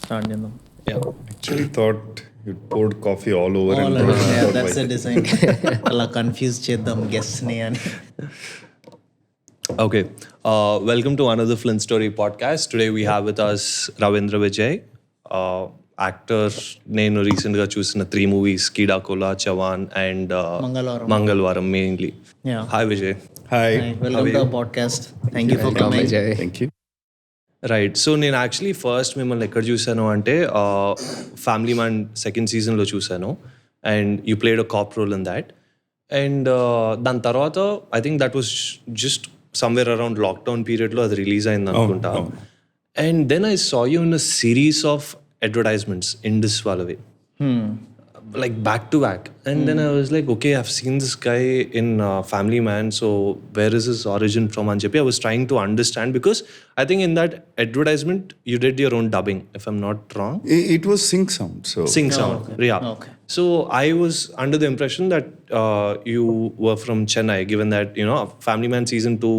Start చేద్దాం. Actually thought you poured coffee all over and that's the design. అలా confuse చేద్దాం గెస్ట్ని అని. Okay, welcome to another Flintstory podcast. Today we have with us Ravindra Vijay, actor. నేను రీసెంట్గా చూసిన 3 movies, Keeda Cola, Jawan and Mangalavaaram mainly. Yeah. Hi Vijay. Hi. Welcome to our podcast. Thank you for coming. Thank you. Right, so నేను actually first మిమ్మల్ని ఎక్కడ చూశాను అంటే family man second సీజన్లో చూశాను and you played a cop role in that. And దాని తర్వాత I think that was just somewhere around lockdown పీరియడ్లో అది రిలీజ్ అయింది అనుకుంటా. And then I saw you in a series of advertisements Indus వాళ్ళవి, like back to back. And then I was like, okay, I've seen this guy in Family Man, so where is his origin from? And I was trying to understand because I think in that advertisement you did your own dubbing, if I'm not wrong. It was sync sound. So Sync sound. Okay. Yeah. Okay. So I was under the impression that you were from Chennai, given that, you know, Family Man season 2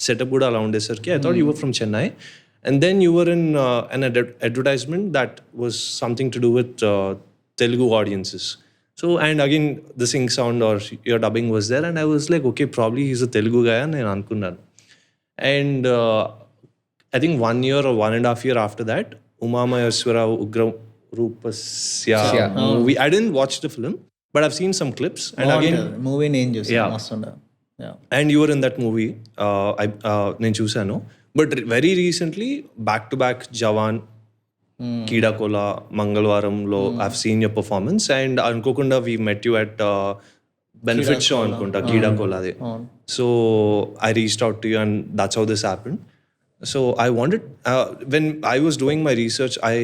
setup good around this. I thought you were from Chennai. And then you were in an advertisement that was something to do with Telugu audiences. So, and again, the sync sound or your dubbing was there, and I was like, okay, probably he's a Telugu guy, and I ankunnanu. And I think 1 year or 1.5 years after that, Umamayaswara Ugra Rupasya movie. I didn't watch the film, but I've seen some clips. And again, movie నేను చూసాను. Yeah. మస్తుండే. and you were in that movie. నేను చూసాను. But very recently, back to back Jawan, Keeda Cola, Mangalavaaramlo, I've seen your performance, and Ankokunda we met you at benefit show Ankunta, Keeda Cola. So I reached out to you, and that's how this happened. So I wanted, when I was doing my research, I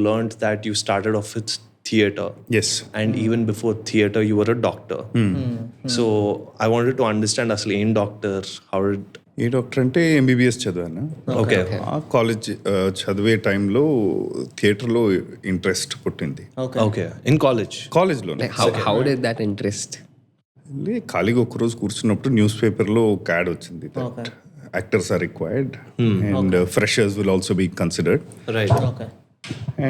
learned that you started off with theatre. yes. And even before theatre, you were a doctor. So I wanted to understand asli in doctor, how did... A doctor అంటే MBBS చదివాను. Okay. ఆ college చదివే టైంలో థియేటర్లో interest పుట్టింది. Okay. In college. కాలేజ్లోనే How did that interest? ఖాళీగా ఒక్కరోజు కూర్చున్నప్పుడు న్యూస్ పేపర్లో ఒక యాడ్ వచ్చింది that actors are required and freshers will also be considered Right. Okay.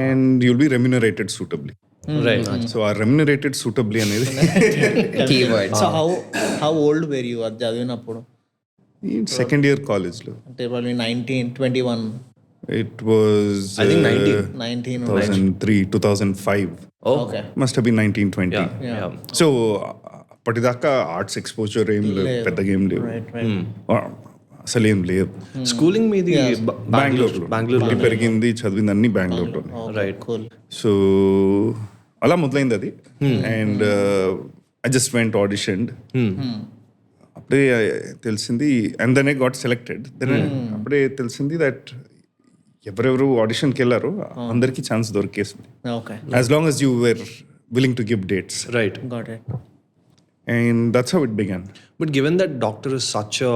And you'll be remunerated suitably. Right. So uh remunerated suitably అనేది Keyword. So how old were you అది చదివినప్పుడు? Second year కాలేజ్లో. అంటే వాళ్ళు 21 it was I think 19 2005 okay. Must be 1920. Yeah. సో అప్పటిదాకా arts exposure ఏం లేవు, పెద్దగా ఏం లేవు, అసలు ఏం లేవు. Schooling మీది బెంగళూరు పెరిగింది, చదివింది అన్ని బెంగళూరులోనే. Right. కూల్. సో అలా మొదలైంది అది. And I just went auditioned. అప్పుడే తెలిసింది, and then I got selected. Then అప్పుడే తెలిసింది దట్ ఎవరెవరు ఆడిషన్కి వెళ్ళారో అందరికీ ఛాన్స్ దొరికేసింది, okay. As long as you were willing to give dates. Right. Got it. And that's how it began. But given that doctor is such a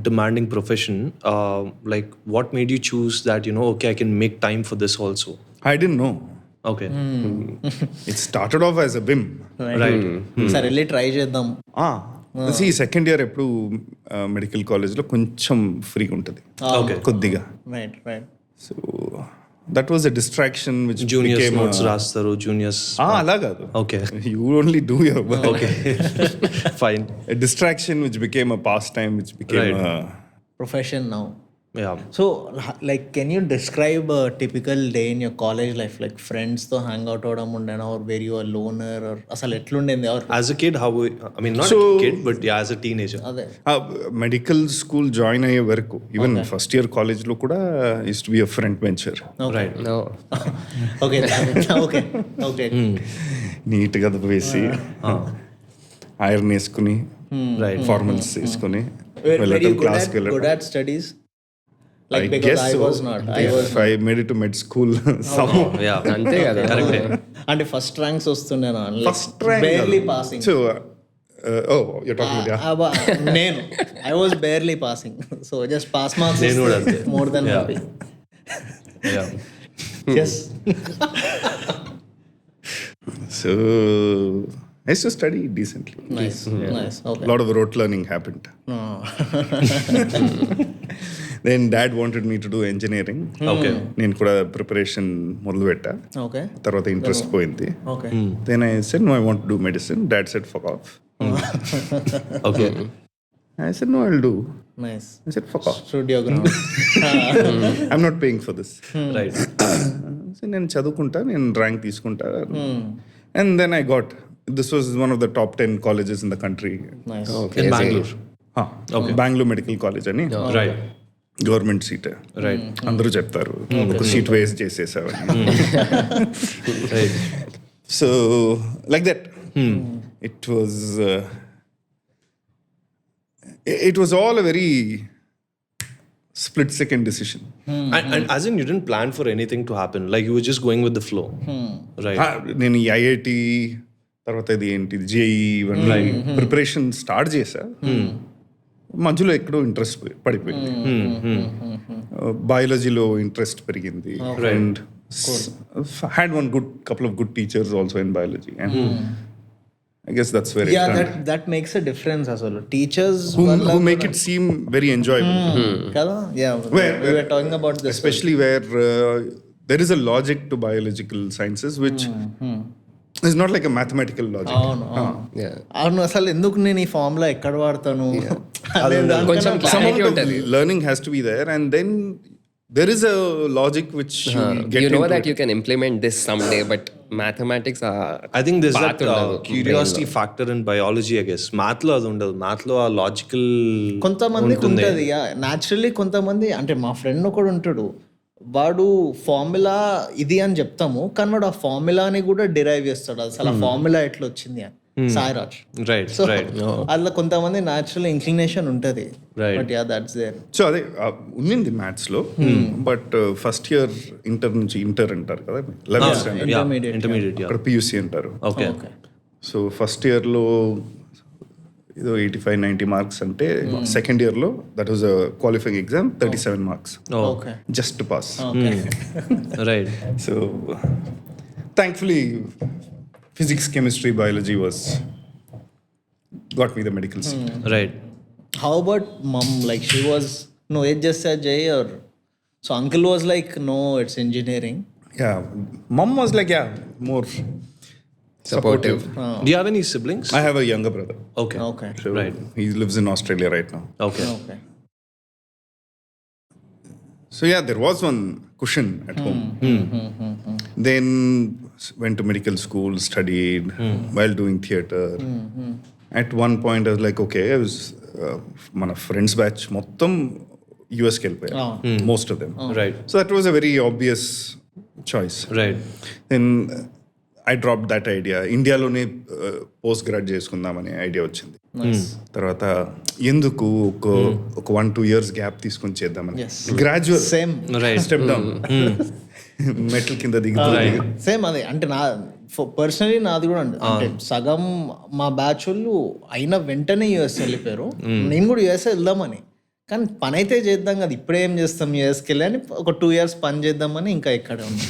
demanding profession, like what made you choose that, you know, okay, I can make time for this also? I didn't know. Okay. It started off as a whim. Right. సరే వెళ్ళి try చేద్దాం. See, second year ఎప్పుడు medical కాలేజ్లో కొంచెం ఫ్రీగా ఉంటుంది, Okay. కొద్దిగా. Right right. So that was a distraction which Juniors became notes రాస్తారు, juniors. అలా కాదు, Okay. you only do your work. Okay. Fine. A distraction which became a pastime, which became Right. a... profession now. Yeah. So like can you describe typical day in your college life? Like ఫ్రెండ్స్తో hang out అవడం ఉండేనా, or very your loner, or అసలు ఎట్లుండేది? Or As a kid, how, I mean, not So- a kid, but yeah, as a teenager. అదే medical school join అయ్యే వరకు, even first year కాలేజ్లో కూడా use to be a front bencher. Right. No. Okay okay okay. నీట్గా వేసి iron వేసుకుని Right. Formals వేసుకుని Were you వెళ్ళటం, good క్లాస్కి at వెళ్ళటం. studies? I Like because guess I so. was not. I was If I made it to med school somehow. Yeah. అంతే కదా. Correct. అంటే ఫస్ట్ ర్యాంక్స్ వస్తుండేనా? First rank. Barely passing. So, you're talking about, yeah. నేను I was barely passing. So just pass marks నేను కూడా అంతే. More than Yeah. Happy. Yeah. Yes. So, I used to study decently. Nice nice. Okay. A lot of rote learning happened. Then dad wanted me to do engineering. Okay. నేను కూడా preparation మొదలుపెట్టా. Okay తర్వాత interest పోయింది. Okay then I said no, I want do medicine. Dad said fuck off. Okay. I said no, I'll do. Nice I said fuck off. స్టూడియోగ్రామ్ I'm not paying for this. Right. So నేను చదువుకుంటా, నేను rank తీసుకుంటా. And then I got, this was one of the top 10 colleges in the country. Nice In Bangalore. Bangalore Medical College అని Right. Government seat. Right. అందరూ చెప్తారు ఒక seat waste చేసేసావని. Right. So like that it was all a very split second decision. And as in you didn't plan for anything to happen, like you were just going with the flow. Right. నేను ఈ IIT తర్వాత ఇది ఏంటి JEE ఇవన్నీ preparation start చేశా. మధ్యలో ఎక్కడో interest పడిపోయింది. బయాలజీలో ఇంట్రెస్ట్ పెరిగింది. And had one good couple of good teachers also in biology. And I guess that's where that makes a difference అసలు teachers who make it seem very enjoyable. కదా we were talking about this, especially where there is a logic to biological sciences which is not like a mathematical logic. అవును అసలు ఎందుకు నేను ఈ formula ఎక్కడ వాడతాను కొంచెం Some clarity of ఉంటుంది. the learning has to be there, and then there is a logic which you get You know into that it. you can implement this someday, but mathematics are I think there's path that ఉండదు. curiosity factor in biology, I guess. Math లో అది ఉండదు. Math లో ఆ logical కొంతమందికి ఉంటుంది naturally. కొంతమంది అంటే మా ఫ్రెండ్ ఒకడు ఉంటాడు, వాడు ఫార్ములా ఇది అని చెప్తాము కానీ వాడు ఆ ఫార్ములాని కూడా డిరైవ్ చేస్తాడు. అసలు ఆ ఫార్ములా ఎట్లా వచ్చింది అని. సాయిరాజ్. రైట్. So right. అట్లా కొంతమంది న్యాచురల్ ఇంక్లినేషన్ ఉంటుంది. Right. But that's there. So అదే ఉన్నింది మ్యాథ్స్ లో. బట్ ఫస్ట్ ఇయర్ ఇంటర్ నుంచి ఇంటర్ అంటారు కదా, 11th standard. Intermediate. అక్కడ పియూసీ అంటారు. Okay. సో ఫస్ట్ ఇయర్లో ఏదో 85-90 మార్క్స్ అంటే, సెకండ్ ఇయర్లో that was a qualifying exam 37 marks okay just to pass. Right. So thankfully physics, chemistry, biology got me the medical seat. Right. How about mom? Like she was, no, it just said Jay, or so uncle was like, no, it's engineering. Yeah, mom was like, yeah, more supportive. Do you have any siblings? I have a younger brother. Okay. Okay. So Right. he lives in Australia right now. Okay. Okay. So yeah, there was one cushion at home. Then went to medical school, studied while doing theatre. At one point I was like, okay, I was మన friends batch మొత్తం యూఎస్కి వెళ్ళిపోయారు, most of them. Right. So that was a very obvious choice. Right. Then I dropped that idea. ఇండియాలోనే post grad చేసుకుందామనే idea వచ్చింది. తర్వాత ఎందుకు ఒక 1-2 years gap తీసుకొని చేద్దామని, gradual Same. Step down, metal కింద దిగుతుంది. సేమ్ అదే అంటే నా పర్సనలీ నాది కూడా అంటే సగం మా బ్యాచ్ వాళ్ళు అయిన వెంటనే యూఎస్ వెళ్ళిపోయారు. నేను కూడా యూఎస్ వెళ్దామని, కానీ పని అయితే చేద్దాం కదా, ఇప్పుడే ఏం చేస్తాం యూఎస్కి వెళ్ళి అని ఒక 2 years పని చేద్దామని ఇంకా ఇక్కడే ఉన్నాం.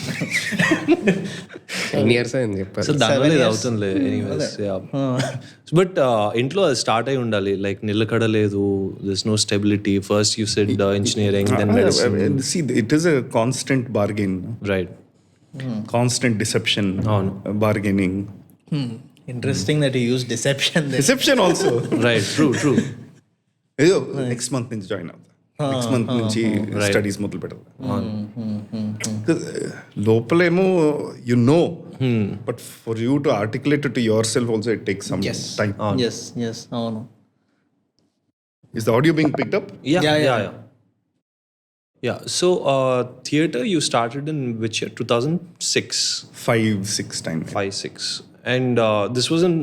10 years అని చెప్పారు. సో దానివల్ల ఇది అవుతుంది. ఎనీవేస్, బట్ ఇంట్లో అది స్టార్ట్ అయి ఉండాలి. లైక్ నిలకడ లేదు, this no stability. First you said engineering, then medicine. See, it is a constant bargain. Right. Constant deception, bargaining. Interesting that you use deception there. Deception also. Right. True. ఏదో next month నుంచి join అవుతా, next month నుంచి studies మొదలు పెడతా. లోపలేమో you know, but for you to articulate to your self also it takes some time. Yes, అవును. Is the audio being picked up? Yeah. So theatre you started in which year? 2006? 5-6 time. 5-6. And this was in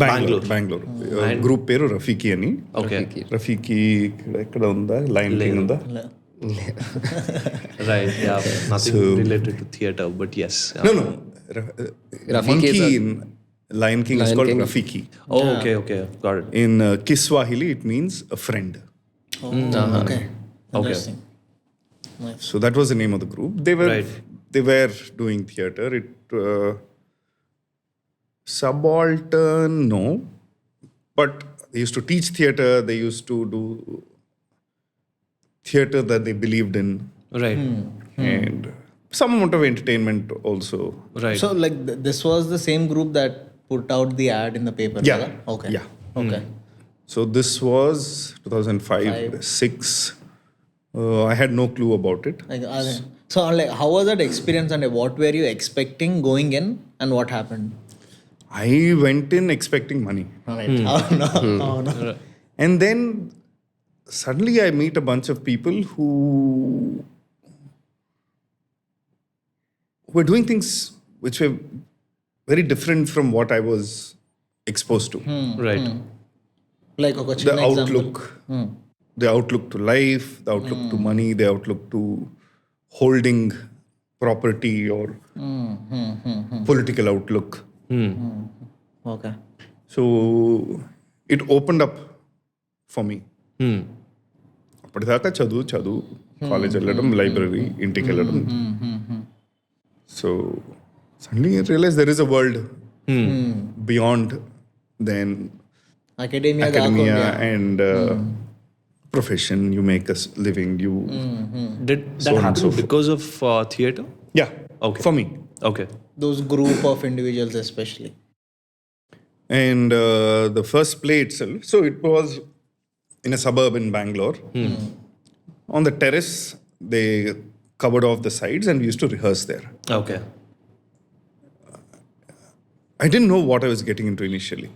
Bangalore. Group పేరు రఫీకి అని. Okay. Rafiqui ఎక్కడ ఉందా, line king ఉందా? Right. Yeah. Nothing related to theatre, but yes. No. Rafiki is Monkey in Lion King is called Rafiki. Oh, okay. Got it. In Kiswahili it means a friend. Okay. Interesting. So that was the name of the group. They were doing theatre. It subaltern, no, but they used to teach theatre. They used to do theatre that they believed in, Right. and some amount of entertainment also. Right. So like this was the same group that put out the ad in the paper. Yeah. Right? Okay. Yeah. Okay. So this was 2005, 6. I had no clue about it. So like, how was that experience and what were you expecting going in and what happened? I went in expecting money. All right. Oh no. Oh no. And then suddenly I meet a bunch of people who were doing things which were very different from what I was exposed to. Right. Like okay, The outlook, the outlook to life, the outlook to money, the outlook to holding property or political outlook. Okay. So it opened up for me. అప్పటిదాకా చదువు college వెళ్ళడం library ఇంటికి వెళ్ళడం. So suddenly realise there is a world beyond then academia and profession. You make a living. You Did So that on and happen so forth. because of theatre? yeah. Okay. For me. Okay. Those group of individuals especially. And the first play itself. So it was in a suburb in Bangalore. On the terrace, they covered off the sides, and we used to rehearse there. Okay. I didn't know what I was getting into initially.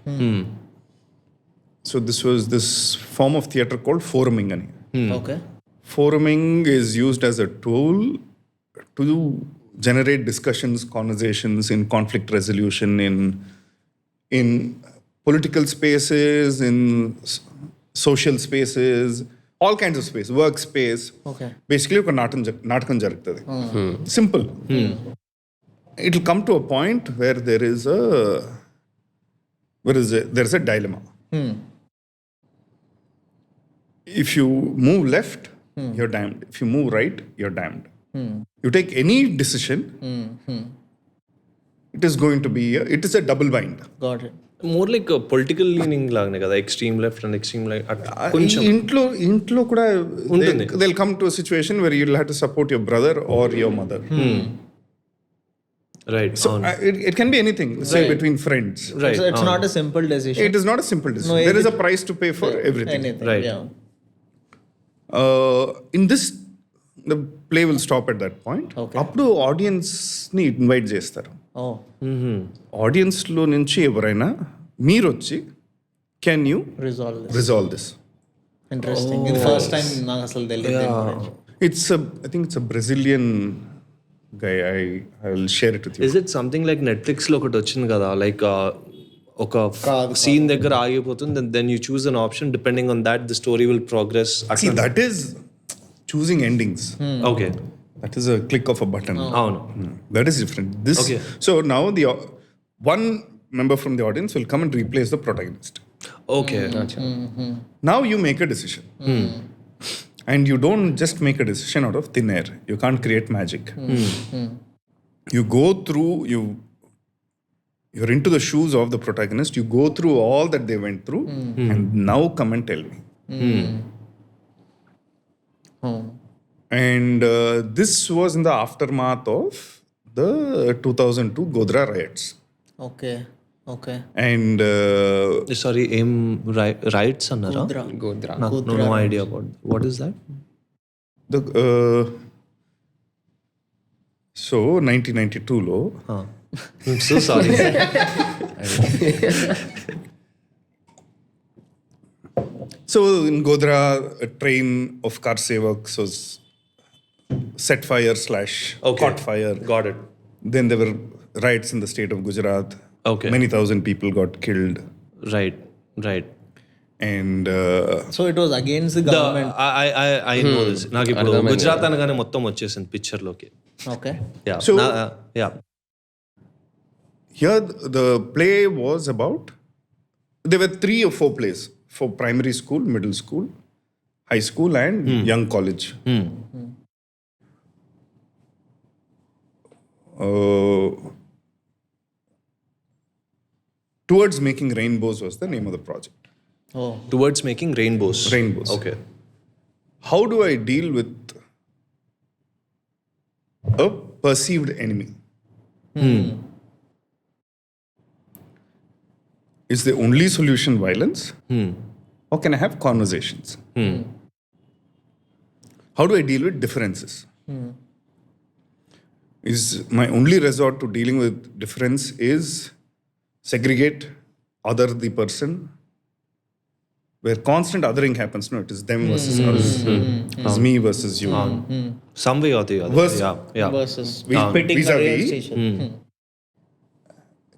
So this was this form of theatre called foruming. Okay. Foruming is used as a tool to generate discussions, conversations in conflict resolution, in political spaces, in social spaces, all kinds of space, workspace. Okay. Basically, ఒక నాటకం జరుగుతుంది. Simple. It will come to a point where there is a dilemma. If you move left, you're damned. If you move right, you're damned. You take any decision, it is going to be it is a double bind. Got it. More like a political leaning లాగానే కదా, extreme left and extreme right. కొంచెం ఇంట్లో కూడా ఉంటుంది. they'll come to a situation where you'll have to support your brother or your mother. Right. So it can be anything, say between friends. Right. So it's not a simple decision. It is not a simple decision. No, There is a price to pay for everything. Anything. Right. Yeah. In this, the play will stop at that point. Okay. అప్పుడు audience ని invite చేస్తారు. Oh. Audience లో నుంచి ఎవరైనా మీరు వచ్చి can you Resolve this. This. Interesting. It's the first time నాకు అసలు తెలియదు. It's I think it's a Brazilian guy. I will share it with you. Is it something like Netflix లో ఒకటి వచ్చింది కదా, లైక్ ఒక సీన్ దగ్గర ఆగిపోతుంది, then you choose an option, depending on that the story will progress. See, that is choosing endings. Okay. That is a click of a button. అవును. That is different. This Okay. So now the one member from the audience will come and replace the protagonist. Okay. Now you make a decision. And you don't just make a decision out of thin air. You can't create magic. You go through, you're into the shoes of the protagonist. You go through all that they went through and now come and tell me. And this was in the aftermath of the 2002 Godhra riots. Okay. And Sorry, ఏం rights అన్నారా? Godhra. No idea about what is that. the so 1992 lo I'm so sorry. so in Godhra, a train of car sevaks was set fire / Okay. caught fire. Got it. Then there were riots in the state of Gujarat. Okay. Many thousand people got killed. Right. And So it was against the government. I know this. నాకు ఇప్పుడు గుజరాత్ అనగానే మొత్తం వచ్చేసింది picture లోకి. Okay. Yeah. So- Yeah. here the play was about, there were 3 or 4 plays for primary school, middle school, high school and young college. Towards Making Rainbows was the name of the project. Oh. Towards making rainbows. Rainbows. Okay. how do I deal with a perceived enemy? Is the only solution violence? Or can I have conversations? How do I deal with differences? Is my only resort to dealing with difference is segregate, other the person, where constant othering happens? No, it is them versus us. It's me versus you. Some way or the other. Versus- Yeah. Versus Vis- pitting a vis-a-vis. rail station.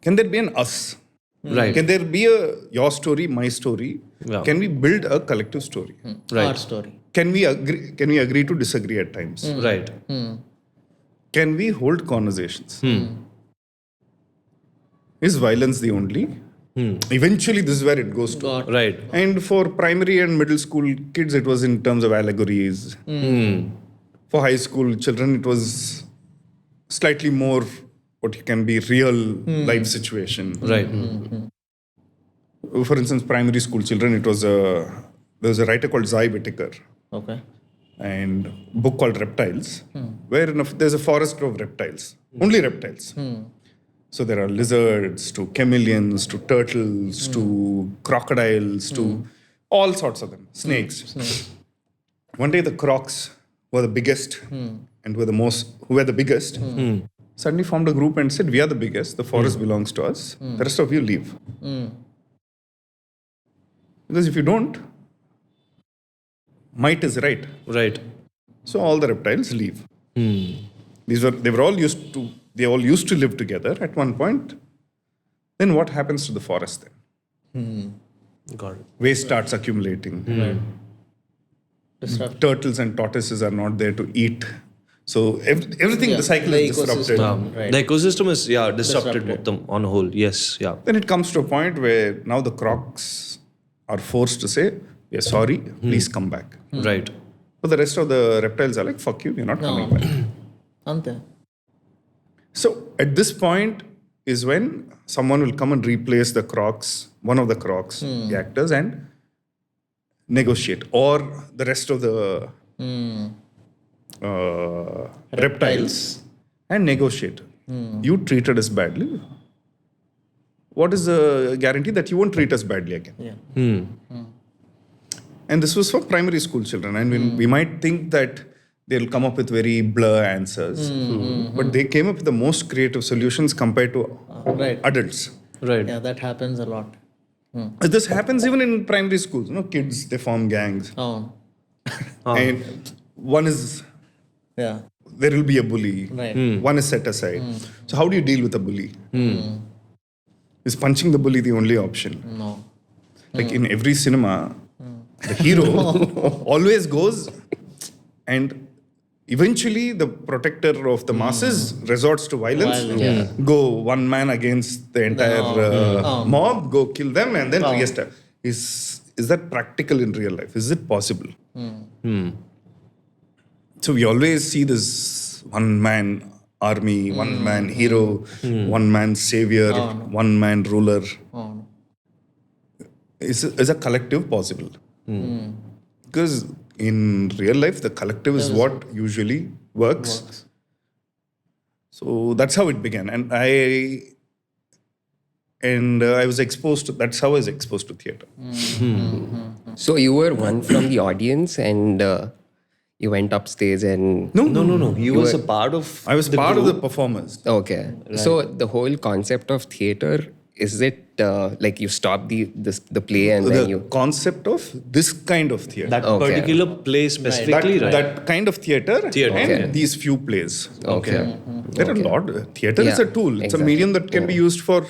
Can there be an us? Right. Can there be a your story, my story? Yeah. Can we build a collective story? Right. Our story. Can we agree to disagree at times? Right. Can we hold conversations? Is violence the only? Eventually, this is where it goes to. Got Right. And for primary and middle school kids, it was in terms of allegories. For high school children, it was slightly more what can be real life situation. Right. For instance, primary school children, it was there was a writer called Zai Whittaker Okay. and a book called Reptiles, where there's a forest of reptiles, only reptiles. So there are lizards, to chameleons, to turtles, to crocodiles, to all sorts of them, snakes. One day the crocs were the biggest and who were the biggest, suddenly formed a group and said, we are the biggest, the forest belongs to us, the rest of you leave. Because if you don't, might is right. Right. So all the reptiles leave. They all used to live together at one point. Then what happens to the forest then? Got it. Waste starts accumulating. Disrupt. Turtles and tortoises are not there to eat. So everything, the cycle the is disrupted. ecosystem. Right. The ecosystem is disrupted Disrupted. on a whole. Yes. Yeah. Then it comes to a point where now the crocs are forced to say, we are sorry, please come back. Right. But the rest of the reptiles are like, fuck you, we're not coming back. Ante. So at this point is when someone will come and replace the crocs, one of the crocs, the actors, and negotiate. Or the rest of the reptiles and negotiate. You treated us badly. What is the guarantee that you won't treat us badly again? Yeah. And this was for primary school children. And we might think that they'll come up with very blur answers. But they came up with the most creative solutions compared to Right. adults. Right. Yeah, that happens a lot. This happens even in primary schools. Kids, they form gangs. Oh. And one is, Yeah. there will be a bully. Right. One is set aside. So how do you deal with a bully? Is punching the bully the only option? No. Like in every cinema, the hero always goes and eventually the protector of the masses resorts to violence. Go one man against the entire mob, go kill them and then re-establish. Is that practical in real life? Is it possible? So we always see this one man army, one man hero, one man savior, one man ruler. Oh. Is a collective possible? Because in real life, the collective is what usually works. So that's how it began. And I was exposed to, that's how I was exposed to theatre. So you were one from the audience and you went upstage and... No. You was a part of. I was the part of group. the performers. Okay. So the whole concept of theatre, is it like you stop the play and then The you... concept of this kind of theatre. That Okay. particular play specifically, right? That kind of theatre and Okay. these few plays. Okay. There are a lot. Theatre is Yeah, a tool. It's exactly. a medium that can be used for,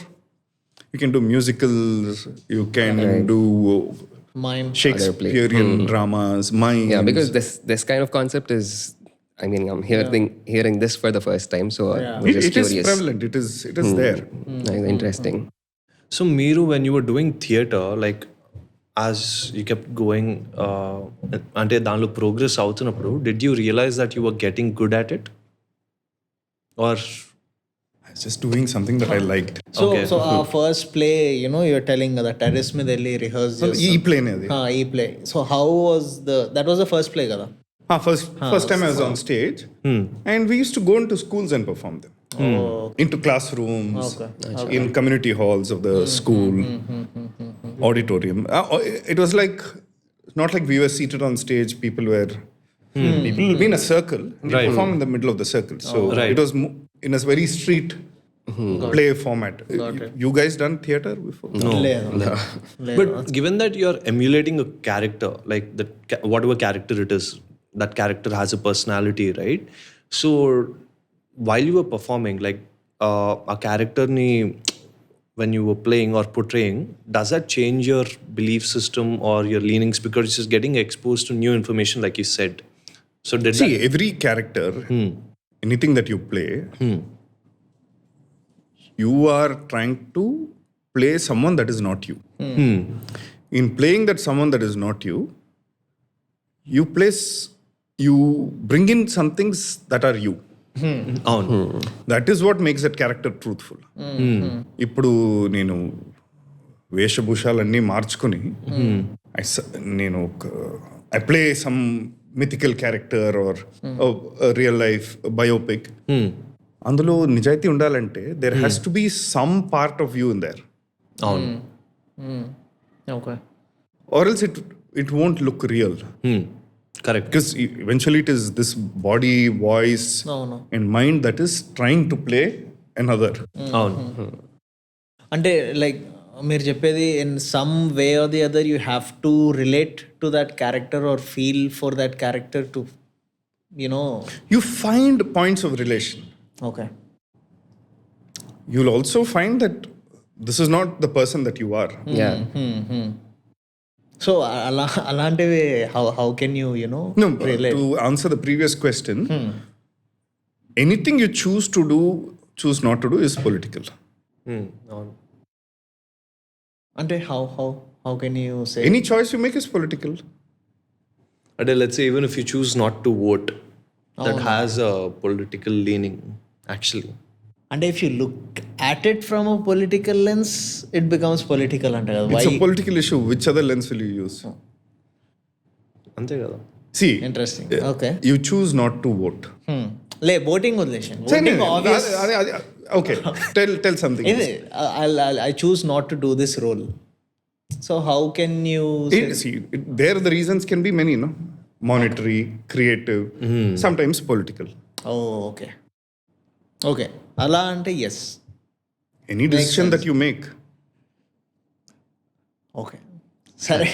you can do musicals, you can do Mime. Shakespearean dramas, mimes. Yeah, because this kind of concept is... I mean, I'm hearing this for the first time, so I'm just it is curious. prevalent. It is there. Interesting. So Meeru, when you were doing theatre, like as you kept going, ante danlo progress outunnappudu, did you realize that you were getting good at it? Or just doing something that I liked. So so ఆ first play you're telling కదా terrace మీద వెళ్ళి rehearse ఈ plane అది. ఈ play so how was that was the first play కదా? First time I was on stage, and we used to go into schools and perform them. Into classrooms, in community halls of the school, auditorium. It was like, not like we were seated on stage, people will be in a circle, and we perform in the middle of the circle. So it was in a very street play format. You guys done theatre before? No. But given that you're emulating a character, like whatever character it is, that character has a personality, right? So while you were performing, like a character when you were playing or portraying, does that change your belief system or your leanings because it's just getting exposed to new information, like you said? So every character, anything that you play, you are trying to play someone that is not you. In playing that someone that is not you, you bring in some things that are you. That is what makes that character truthful. ఇప్పుడు నేను వేషభూషాలన్నీ మార్చుకుని నేను I play some mythical character or real life biopic, అందులో నిజాయితీ ఉండాలంటే there has to be some part of you in there, or else it won't look real. Correct. Because eventually it is this body, voice, and mind that is trying to play another. అంటే like మీరు చెప్పేది in some way or the other you have to relate to that character or feel for that character to You find points of relation. Okay. You'll also find that this is not the person that you are. So అలాంటివి how can you No, to answer the previous question, anything you choose not to do is political. అంటే how can you say Any choice you make is political. And let's say even if you choose not to vote, that has a political leaning, actually. అంటే if you look at it from a political lens, it becomes political ante kada. It's a political issue. Which other lens will you use? Ante kada. See, interesting. Okay. You choose not to vote. Le voting votation. Voting obvious. Okay. Tell something. I choose not to do this role. So how can you see? There the reasons can be many, no? Monetary, creative, sometimes political. Oh, okay. Okay. Ala ante yes. Any decision that you make. Okay సరే,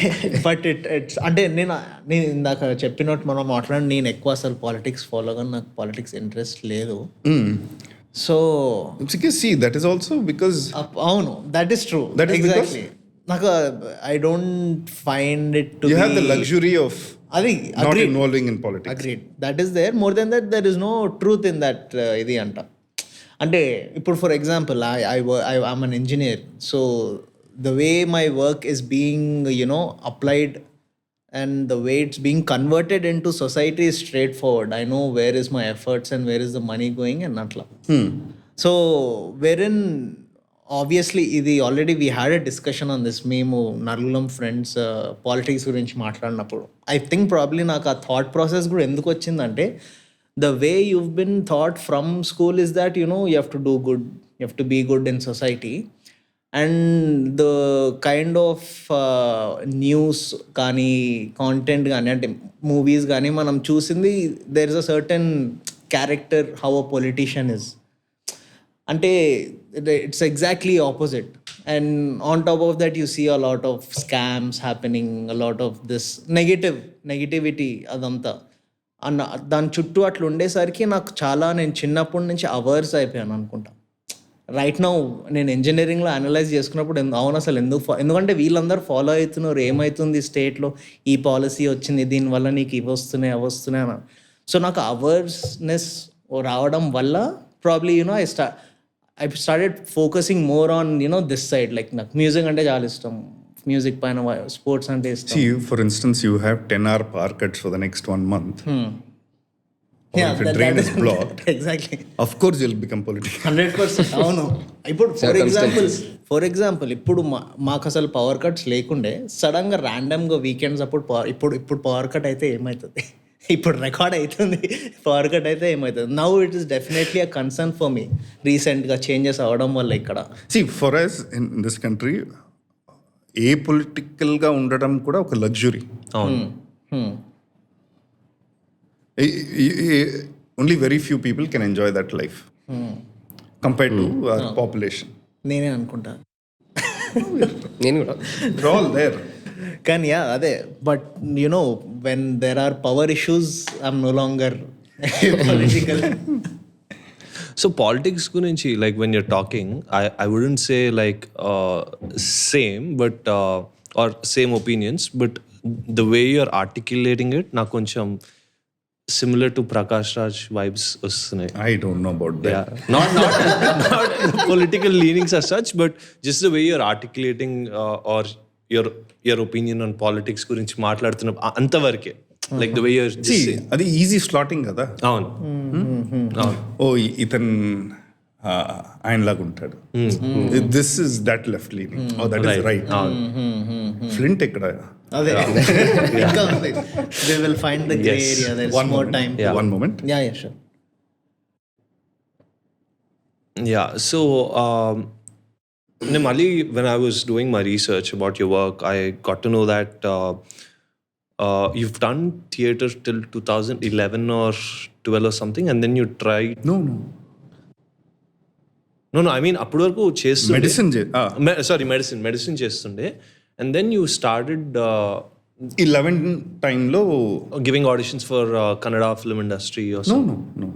but it's అంటే నేను ఇందాక చెప్పినట్టు మనం మాట్లాడి నేను ఎక్కువ అసలు పాలిటిక్స్ ఫాలో కానీ నాకు పాలిటిక్స్ ఇంట్రెస్ట్ లేదు. So see, that is also because అవును, that is true. That is exactly. నాకు I don't find it to you have the luxury of అది not involving in politics. Agreed. That is there. More than that, there is no truth in that ఇది అంట. అంటే ఇప్పుడు for example I'm an engineer. So the way my work is being applied and the way it's being converted into society is straightforward. I know where is my efforts and where is the money going and atla. So wherein obviously ఇది already we had a discussion on this. మేము నలుగురం friends politics గురించి మాట్లాడినప్పుడు I think probably నాకు ఆ thought process కూడా ఎందుకు వచ్చిందంటే the way you've been taught from school is that you have to do good, you have to be good in society. And the kind of news కానీ content కానీ అంటే movies కానీ మనం చూసింది there is a certain character how a politician is. అంటే it's exactly opposite. And on top of that you see a lot of scams happening, a lot of this negativity అదంతా అన్న దాని చుట్టూ అట్లా ఉండేసరికి నాకు చాలా నేను చిన్నప్పటి నుంచి అవర్స్ అయిపోయాను అనుకుంటా. రైట్ నౌ నేను ఇంజనీరింగ్లో అనలైజ్ చేసుకున్నప్పుడు అవును అసలు ఎందుకంటే వీళ్ళందరూ ఫాలో అవుతున్నారు, ఏమవుతుంది స్టేట్లో, ఈ పాలసీ వచ్చింది దీనివల్ల నీకు ఇవి వస్తున్నాయి అవి వస్తున్నాయి అని. సో నాకు అవర్స్నెస్ రావడం వల్ల probably I started focusing more on this side. Like నాకు మ్యూజిక్ అంటే చాలా ఇష్టం, మ్యూజిక్ పైన స్పోర్ట్స్ అంటే ఇష్టం. See, for instance, you have 10-hour power cuts for the next 1 month. or if your drain is blocked, exactly of course you'll become political. 100%. అవును. ఇప్పుడు for example ఇప్పుడు మాకు అసలు పవర్ కట్స్ లేకుండే సడన్గా ర్యాండమ్గా వీకెండ్స్ అప్పుడు ఇప్పుడు పవర్ కట్ అయితే ఏమవుతుంది, ఇప్పుడు రికార్డ్ అవుతుంది పవర్ కట్ అయితే ఏమవుతుంది. Now it is definitely a concern for me రీసెంట్గా చేంజెస్ అవ్వడం వల్ల ఇక్కడ. See, for us in this country, ఏ పొలిటికల్గా ఉండడం కూడా ఒక luxury. Only very few people can enjoy that life compared to our population. నేనే అనుకుంటా. నేను కూడా They're all there. కానీ అదే but you know when there are power issues I'm no longer political. So politics gurinchi, like when you're talking, I wouldn't say like same, but or same opinions, but the way you're articulating it, na koncham similar to Prakash Raj vibes vastunayi. I don't know about that. Yeah, not political leanings as such, but just the way you're articulating or your opinion on politics gurinchi maatladutunna anta varke, like the way you're just See, saying. అది easy slotting కదా. అవును అవును. Oh ఇతను ఆయనలాగా ఉంటాడు, this is that left leaning, oh that is right. ఫ్లింట్ ఎక్కడ? అదే ఇంకా ఉంది. They will find the grey area, there is more time. One moment. Yeah sure. Yeah, so Mali, when I was doing my research about your work, I got to know that you've done theatre till 2011 or 12 or something, and then you tried. No. No, I mean అప్పటి వరకు చేస్తుండే. Medicine చేస్తుండే, and then you started 11 టైంలో giving auditions for Kannada film industry or something. No.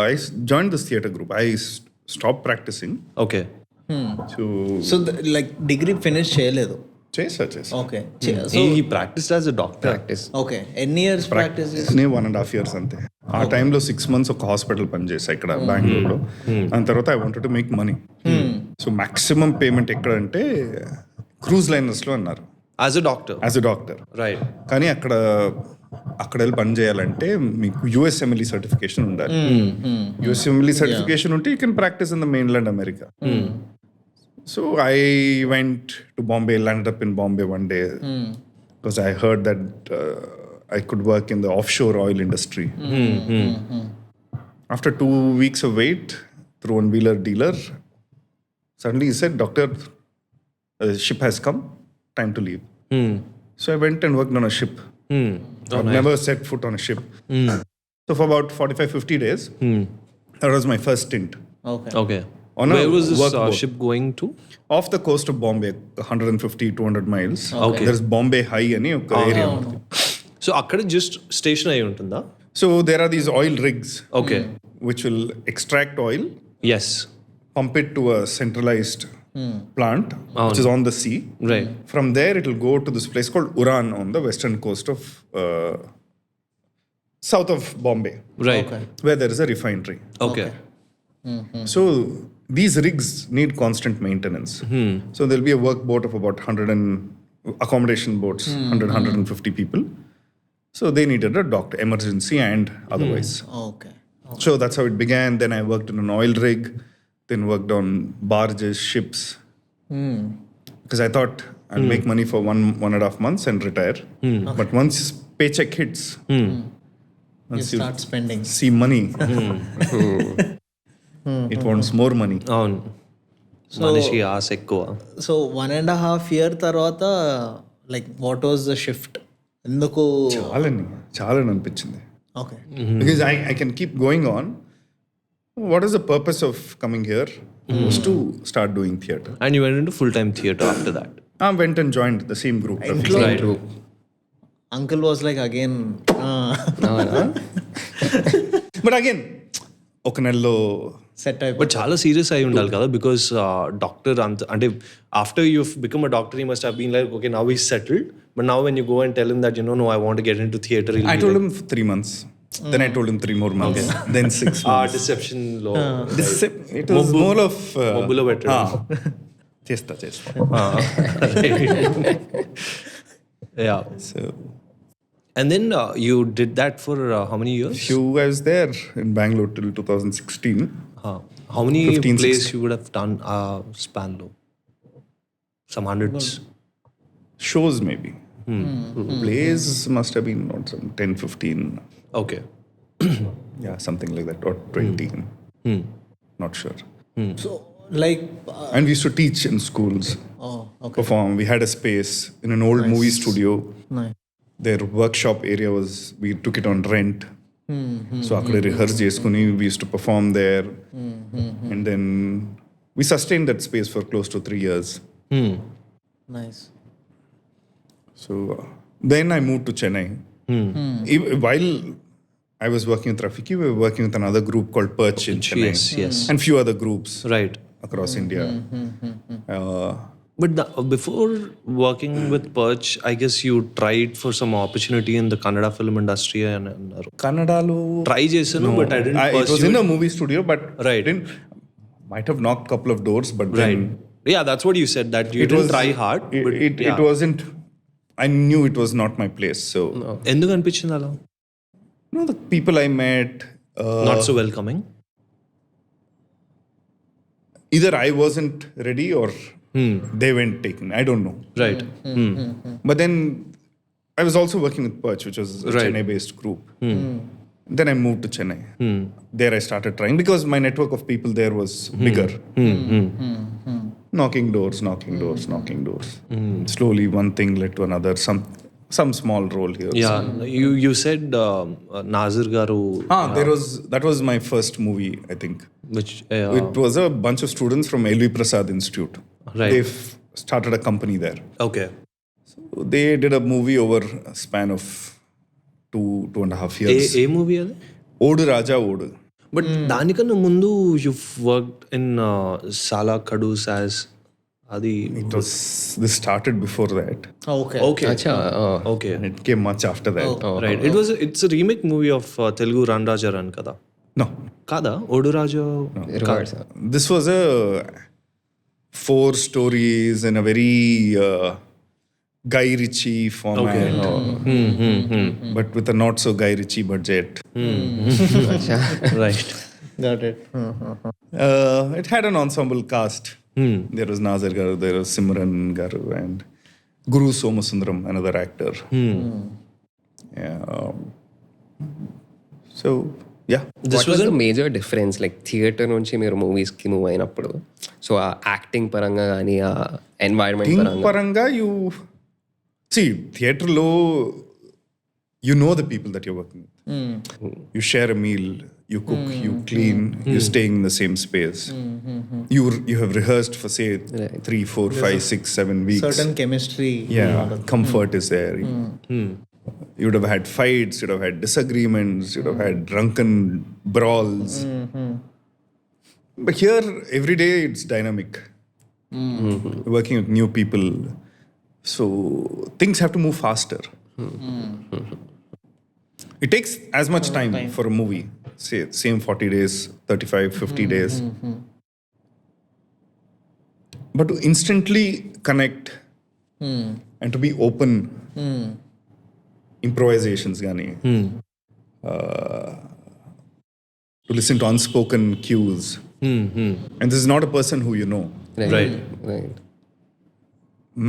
I joined this theatre group. I stopped practicing. Okay. So like degree finish చేయలేదు. చేసా. Okay. He practiced as a doctor. Practice. Okay, ఎన్ని years practice? నేను 1.5 years అంతే. ఆ టైంలో 6 months ఒక hospital పనిచేసా ఇక్కడ బెంగళూరులో. దాని తర్వాత I wanted to make money. So maximum payment ఎక్కడ అంటే క్రూజ్ లైనర్స్లో అన్నారు. As a doctor. As a doctor. Right. కానీ అక్కడ వెళ్ళి పని చేయాలంటే మీకు యుఎస్ఎంఎల్ఈ సర్టిఫికేషన్ ఉండాలి. యుఎస్ఎంఎల్ఈ సర్టిఫికేషన్ ఉంటే you can practice in the mainland America. So I went to Bombay, landed up in Bombay one day because I heard that I could work in the offshore oil industry. After 2 weeks of wait through one wheeler dealer, suddenly he said, "Doctor, a ship has come, time to leave." So I went and worked on a ship. I've never set foot on a ship. So for about 45-50 days, that was my first stint. Okay. Where was this ship going to? Off the coast of Bombay, 150-200 miles. Okay. There's Bombay High అని ఒక area ఉంటుంది. So అక్కడ just station అయి ఉంటుందా? So there are these oil rigs. Okay. Which will extract oil, Yes. pump it to a centralized plant, which is on the sea. Right. From there, it will go to this place called Uran on the western coast of south of Bombay, Right. where there is a refinery. Okay. So these rigs need constant maintenance. So there'll be a work boat of about 100 and accommodation boats, 150 people. So they needed a doctor, emergency and otherwise. Okay. So that's how it began. Then I worked in an oil rig, then worked on barges, ships. Because I thought I'll make money for 1.5 months and retire. But once paycheck hits, once You start spending. see money, it wants more money. అవును. మనిషి ఆశ ఎక్కువ. So 1.5 year తర్వాత like what was the shift? ఎందుకు? చాలా అనిపించింది. Okay. Because I can keep going on. What is the purpose of coming here? Was to start doing theatre. And you went into full-time theatre after that. I went and joined the same group. Right. Uncle was like again But again, ఒక నెలలో set అయిపోయి. But చాలా serious అయి ఉండాలి కదా, because doctor అంటే after you become a doctor you must have been like okay now is settled, but now when you go and tell him that you know I want to get into theatre. I told him for 3 months. Then I told him 3 more months. Then 6 months. Deception లో It was more of మొబ్బులో పెట్టడం. చేస్తా yeah. So And then you did that for how many years? I was there in Bangalore till 2016. How many 15, plays 16. you would have done span low? Some hundreds. Shows maybe. Plays must have been not some 10, 15. Okay. Yeah, something like that. Or 20. Not sure. So, like, And we used to teach in schools. oh, okay. Perform. We had a space in an old movie studio. Nice. Their workshop area we took it on rent. So akkade rehearse cheskuni we used to perform there. And then we sustained that space for close to 3 years. Nice. So then I moved to Chennai. While I was working with Rafiki, we were working with another group called Perch in Chennai. Yes. And few other groups Right. across India. But before working with Perch, I guess you tried for some opportunity in the Kannada film industry and Kannadalo. try chesanu, but I didn't It was pursue in a movie studio, but Right. might have knocked a couple of doors, but Right. then Yeah, that's what you said, that you it didn't was try hard. But it wasn't. I knew it was not my place. So ఎందుకు అనిపించింది అలా? the people I met, Not so welcoming. either I wasn't ready or they weren't taken. I don't know. Right. But then I was also working with Perch, which was a Right. Chennai-based group. Then I moved to Chennai. There I started trying because my network of people there was bigger. Knocking doors. Slowly, one thing led to another. Some small role here. Yeah, you said Nazir garu, That was my first movie, I think. which It was a bunch of students from L.V. Prasad Institute. Right. They started a company there. okay. So they did a movie over a span of 2.5 years. A movie అది? Odu Raja Odu. But దానికన్నా ముందు you worked in సాలా కడూస్ as అది This started before that. Oh, okay. Okay Acha, okay And it came much after that. Right it's a remake movie of Telugu run Raja run కదా? No. కాదా? ఓడు రాజా reverse. This was a 4 stories in a very Guy Ritchie format. But with a not so Guy Ritchie budget. Acha. Right. Got it. It had an ensemble cast. There was Nazir Garu, there was Simran Garu, and Guru Somasundaram, another actor. Yeah. So, yeah. What was the major difference, like theater నుంచి మీరు movies కి move అయినప్పుడు? So ఆ acting పరంగా కానీ ఆ environment పరంగా Paranga, you see, theatre lo, you know the people that you're working with. You share a meal, you cook, you clean, you're staying in the same space. You have rehearsed for say 3, 4, 5, 6, 7 weeks. Certain chemistry. Yeah, comfort is there. You would have had fights, you'd have had disagreements, you'd have had drunken brawls. But here, every day it's dynamic. Working with new people. So things have to move faster. It takes as much time for a movie. Say, same 40 days, 35, 50 days. But to instantly connect and to be open, improvisations gani, to listen to unspoken cues. And this is not a person who you know. Right.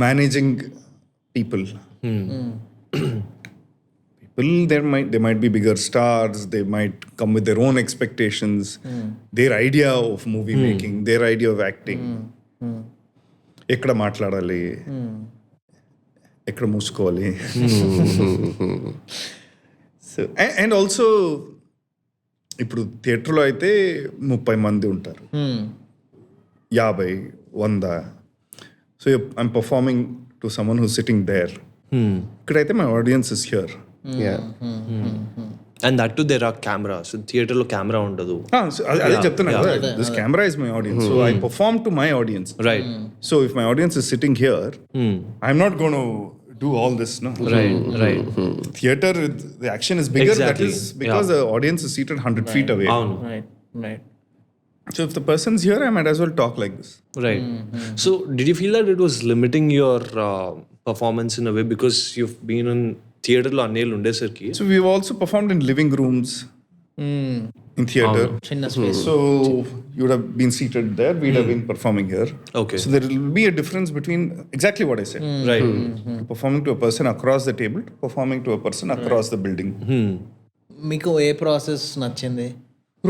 Managing people. People, they might be bigger stars, they might come with their own expectations, their idea of movie making, their idea of acting. ఎక్కడ మాట్లాడాలి, ఎక్కడ మూసుకోవాలి. So and also ఇప్పుడు థియేటర్లో అయితే 30 మంది ఉంటారు, 50, 100. So I'm performing to someone who sitting there. ఇక్కడైతే my audience is here. And that too there are cameras. థియేటర్లో కెమెరా ఉండదు. అదే చెప్తున్నా కదా, this camera is my audience, so I perform to my audience. Right. So if my audience is sitting here, I'm not gonna do all this, no? Right. Theater, the action is bigger. Exactly. That is because the audience is seated 100 feet away. Right. So if the person's here, I might as well talk like this. Right. So did you feel that it was limiting your performance in a way because you've been in థియేటర్లో అన్నేళ్ళు ఉండేసరికి So we've also performed in living rooms in theater. చిన్న space. So you would have been seated there, we'd have been performing here. Okay. So there will be a difference between exactly what I said. Right Performing to a person across the table, to performing to a person across the building. మీకు ఏ process నచ్చింది?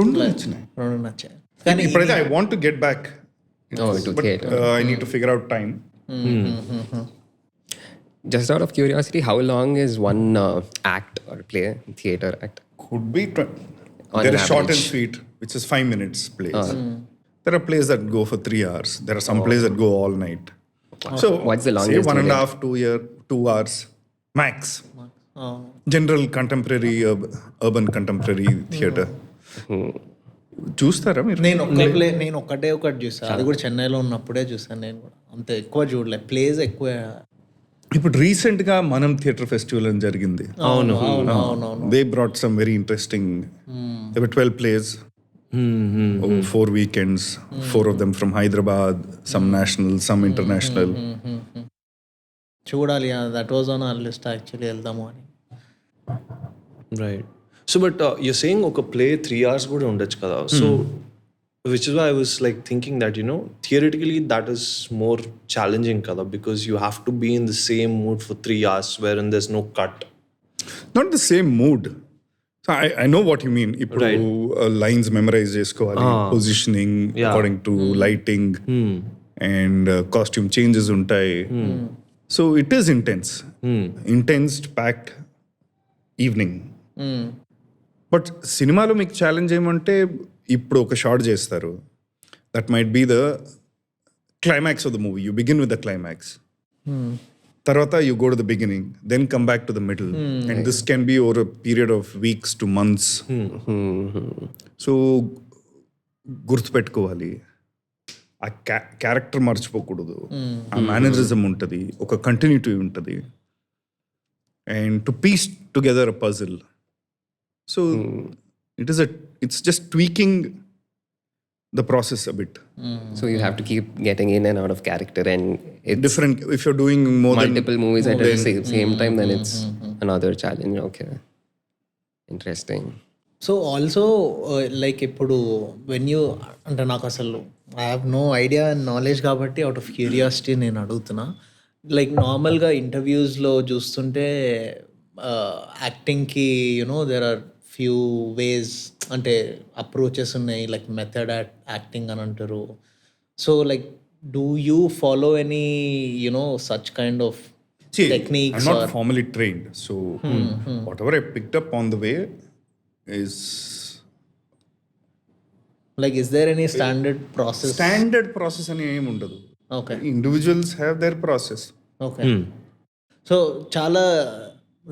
రెండు నచ్చినాయి. రెండు నచ్చాయి. కానీ ఇప్పుడైతే I want to get back. to But theatre. I need to figure out time. Just out of curiosity, how long is one act or play, theatre act? Could be. On There an is short and average. sweet, which is 5 minutes plays. There are plays that go for 3 hours. There are some plays that go all night. So What's the say longest 1.5, 2 hours max. General contemporary, urban contemporary theatre. చూస్తారా మీరు? నేను ఒకటే ఒకటి చూసాను, అది కూడా చెన్నైలో ఉన్నప్పుడే చూసాను. నేను కూడా అంత ఎక్కువ చూడలే, ప్లేస్ ఎక్కువ. ఇప్పుడు రీసెంట్ గా మనం థియేటర్ ఫెస్టివల్ అని జరిగింది. అవును. They brought some very interesting. There were 12 plays. 4 weekends, 4 of them from Hyderabad, some national, some international. చూడాలి, that was on our list actually, వెళ్దాము అని. Right. So but you're saying ఒక play 3 hours కూడా ఉండొచ్చు కదా. So which is why I was like thinking that theoretically that is more challenging కదా, because you have to be in the same mood for 3 hours where in there's no cut. Not the same mood. So I know what you mean. ఇప్పుడు lines memorize చేసుకోవాలి, positioning according to lighting and costume changes ఉంటాయి. So it is intense. Intense packed evening. But సినిమాలో మీకు challenge ఏమంటే ఇప్పుడు ఒక shot చేస్తారు, that might be the climax of the movie. You begin with the climax, తర్వాత you go to the beginning, then come back to the middle, and this can be over a period of weeks to months. So గుర్తుపెట్టుకోవాలి, ఆ character మర్చిపోకూడదు, ఆ mannerism ఉంటుంది, ఒక continuity ఉంటుంది, and to piece together a puzzle. So it's just tweaking the process a bit. So you have to keep getting in and out of character, and it's Different, if you're doing multiple movies at the same time, then it's another challenge. Okay, interesting. So also like ఇప్పుడు when you, అంటే నాకు అసలు I have no idea and knowledge కాబట్టి out of curiosity నేను అడుగుతున్నా. Like నార్మల్గా ఇంటర్వ్యూస్లో చూస్తుంటే యాక్టింగ్కి దేర్ ఆర్ ఫ్యూ వేస్, అంటే అప్రోచెస్ ఉన్నాయి, లైక్ మెథడ్ యాక్టింగ్ అని అంటారు. So like do you follow any such kind of techniques? I'm not formally trained, so whatever I picked up on the way is like, is there any standard process? Standard process అని ఏమి ఉండదు. Okay. Individuals have their process. Okay. So చాలా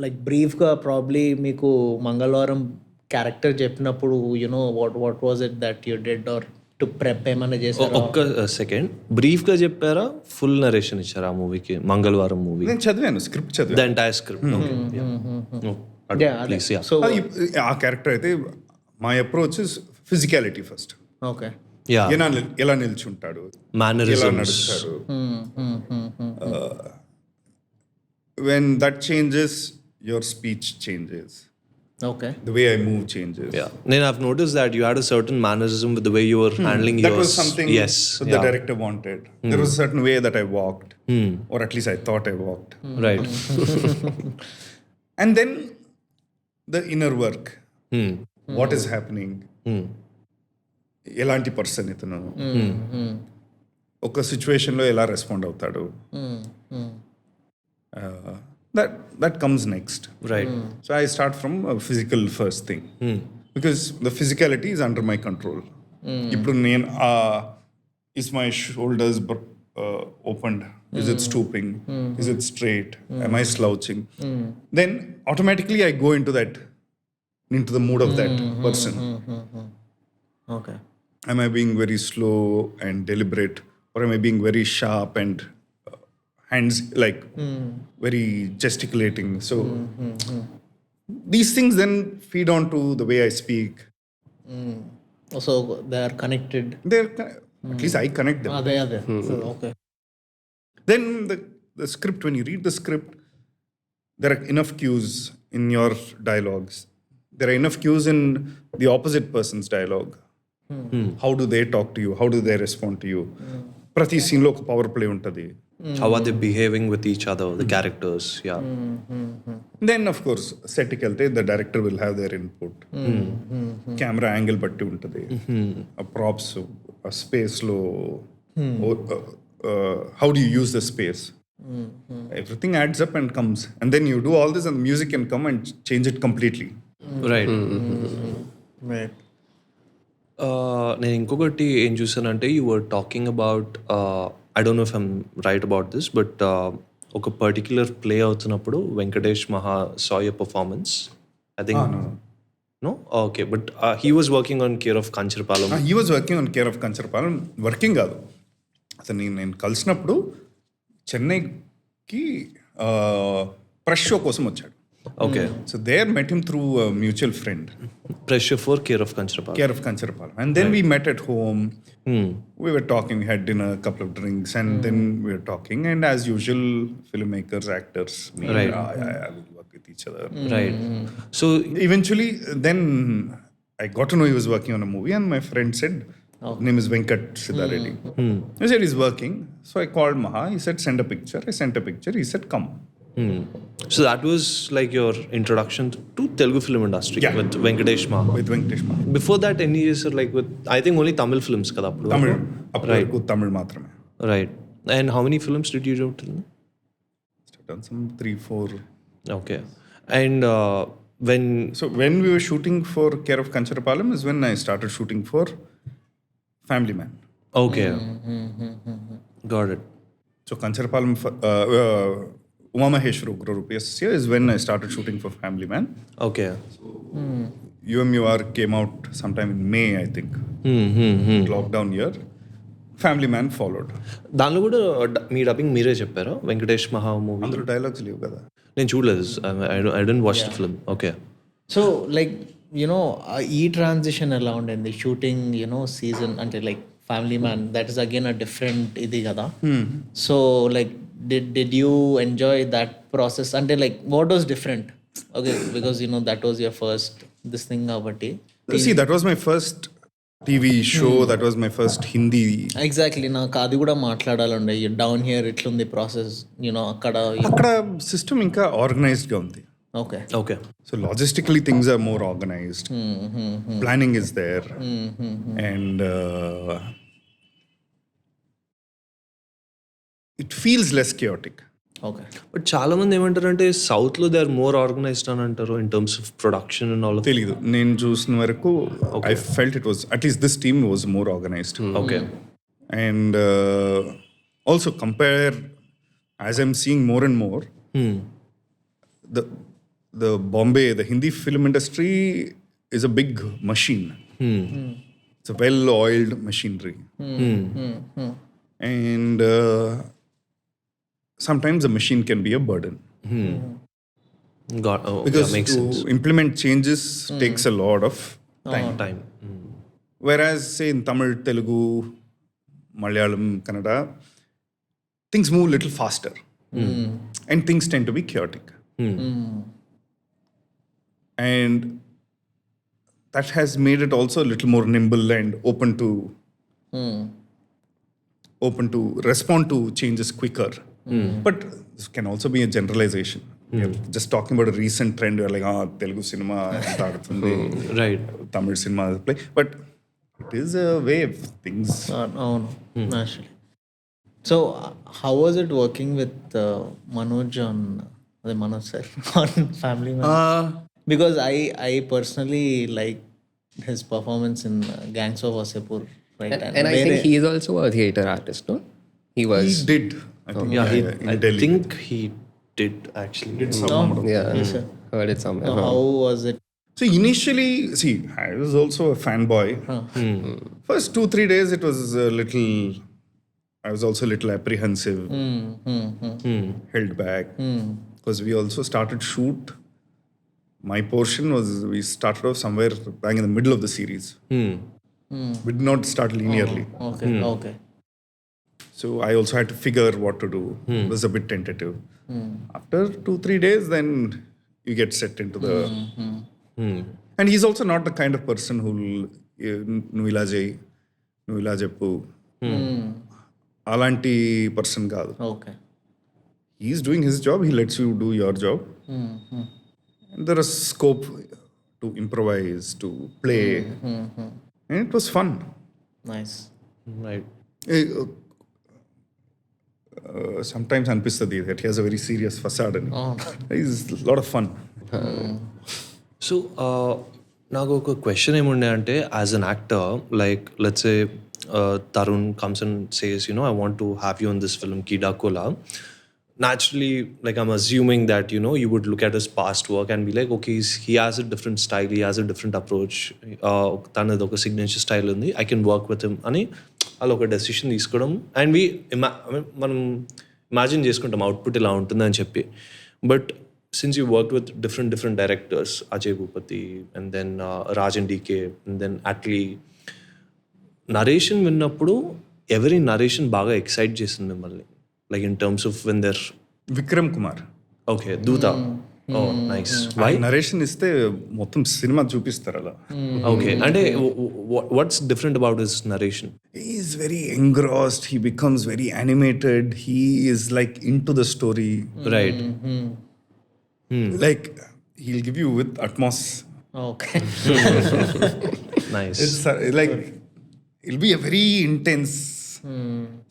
like బ్రీఫ్గా probably మీకు మంగళవారం character చెప్పినప్పుడు what was it that you did or to prep ఏమైనా చేశారు? ఒక్క సెకండ్, బ్రీఫ్గా చెప్పారా, ఫుల్ నరేషన్ ఇచ్చారా ఆ మూవీకి? మంగళవారం మూవీ నేను చదివాను, స్క్రిప్ట్ ద చదివాను. Entire script. ప్లీజ్. సో ఆ క్యారెక్టర్ అయితే my approach is physicality first. Okay. ఎలా నిల్చుంటాడు, ఎలా mannerisms. నడుస్తాడు. When that changes, your speech changes. Okay. The way I move changes. Yeah. Then I've noticed that you had a certain mannerism with the way you were handling That yours. was something that the director wanted. There was a certain way that I walked, or at least I thought I walked. Right. And then the inner work. What is happening? ఎలాంటి person ఇతను, ఒక సిచ్యువేషన్లో ఎలా respond అవుతాడు, that comes next. Right. So I start from a physical first thing, because the physicality is under my control. ఇప్పుడు నేను is my shoulders opened, is it stooping, is it straight, am I slouching, then automatically I go into the mood of that person. Okay. Am I being very slow and deliberate, or am I being very sharp and hands like very gesticulating? So these things then feed on to the way I speak. So they are connected. At least I connect them. So, okay. Then the script, when you read the script, there are enough cues in your dialogues. There are enough cues in the opposite person's dialogue. How do they talk to you? How do they respond to you? ప్రతి సీన్లో ఒక power play ఉంటుంది. How are they behaving with each other, the characters? Yeah. Then of course సెట్కి వెళ్తే the director will have their input. Camera angle బట్టి ఉంటుంది, ఆ props, ఆ స్పేస్లో how do you use the space? Everything adds up and comes, and then you do all this and music can come and change it completely. Right. Right. నేను ఇంకొకటి ఏం చూసానంటే you were talking about I don't know if I'm right about this but ఒక particular play అవుతున్నప్పుడు Venkatesh Maha saw your performance I think no okay but he was working on care of Kancharapalem. He was working on care of Kancharapalem. Working కాదు, అతను నేను కలిసినప్పుడు చెన్నైకి press show కోసం వచ్చాడు. Okay, so there met him through mutual friend. Pressure for care of Kancharapalem. Care of Kancharapalem. And then we met at home. We were talking, we had dinner, a couple of drinks, and then we were talking. And as usual, filmmakers, actors, we Right. will work with each other. Right. So Eventually, then I got to know he was working on a movie, and my friend said, his name is Venkatesh Reddy. He said he's working. So I called Maha. He said, send a picture. I sent a picture. He said, come. so that was like your introduction to Telugu film industry. Yeah. With Venkatesh Maha. With Venkatesh Maha. Before that, any years like with I think only Tamil films kada appudu. Tamil. Appu Tamil maatrame. Right. And how many films did you do till now? Done some 3-4. Okay. And when So when we were shooting for Care of Kancharapalem is when I started shooting for Family Man. okay. Got it. So Kancharapalem, Uma Maheshwara Ugrarupiyasya is when I started shooting for Family Man. Okay. UMUR came out sometime in May, I think. Lockdown year. Family Man followed. దానిలో కూడా మీ dubbing మీరే చెప్పారా వెంకటేష్ మహా movie? అందులో dialogues లేవు కదా. నేను చూడలేదు. I don't watch the film. Okay. So like you know ఈ ట్రాన్సిషన్ ఎలా ఉండింది షూటింగ్ సీజన్ అంటే like family man that is again a different ఇది కదా. So like did you enjoy that process అంటే like what was different? Okay, because that was your first this thing కాబట్టి. See, that was my first TV show, that was my first Hindi. Exactly నాకు అది కూడా మాట్లాడాలండి. Down here ఇట్లుంది process అక్కడ system ఇంకా organised గా ఉంది. Okay okay. So logistically things are more organized. Planning is there. And it feels less chaotic. Okay. But చాలా మంది ఏమంటారంటే సౌత్ లో దే ఆర్ మోర్ ఆర్గనైజ్డ్ అని అంటారు in terms of production and all. తెలీదు, నేను చూసిన వరకు I felt it was at least this team was more organised. Okay. And also compare as I'm seeing more and more the Bombay, the Hindi film industry is a big machine. It's a well-oiled machinery. And sometimes a machine can be a burden. Because makes to sense. implement changes takes a lot of Time. Whereas, say, in Tamil, Telugu, Malayalam, Kannada, things move a little faster. And things tend to be chaotic. And that has made it also a little more nimble and open to respond to changes quicker. But this can also be a generalization. You're just talking about a recent trend. You're like, Telugu cinema startundi, Right. Tamil cinema play. But it is a way of things. అవును actually. So how was it working with Manoj on Manoj sir on family man? Because I personally like his performance in Gangs of Wasseypur, right? And I think he is also a theatre artist, no? He was. He did. I think, in I Delhi. think he did actually. Yeah, Yes, sir. heard it somewhere. So how was it? So initially, see, I was also a fanboy. First 2-3 days, it was a little. I was also a little apprehensive, held back, because we also started shoot. My portion was we started off somewhere bang in the middle of the series. We did not start linearly. Okay, okay. So I also had to figure what to do. It was a bit tentative. After 2-3 days, then you get set into the... And he's also not the kind of person who'll నువ్వు ఇలా చేయి, నువ్వు ఇలా చెప్పు, అలాంటి person కాదు. Okay. He's doing his job, he lets you do your job. And there is scope to improvise, to play. And it was fun. Nice. Right. Sometimes అనిపిస్తుంది that he has a very serious facade and he's a lot of fun. So నాకు ఒక question ఏముండే అంటే as an actor like let's say Tarun comes and says I want to have you in this film Keedaa Cola. Naturally, like I'm assuming that you would look at his past work and be like, okay, he has a different style, he has a different approach, tanadu oka signature style undi, I can work with him ani allo oka decision తీసుకోవడం. And మనం imagine చేసుకుంటాం output ఇలా ఉంటుందని చెప్పి. But since you worked with different directors, Ajay Bhupati and then Rajan DK and then Atlee, narration విన్నప్పుడు ఎవరి narration బాగా excite చేసింది మిమ్మల్ని? Like in terms of when they're... Vikram Kumar. Okay, Dhootha. Oh, nice. Why? Narration iste మొత్తం cinema చూపిస్తారు అలా. Okay. And what's different about his narration? He is very engrossed, he becomes very animated, he is like into the story. Right. Like he'll give you with atmos. Okay. Nice. It's like he'll be a very intense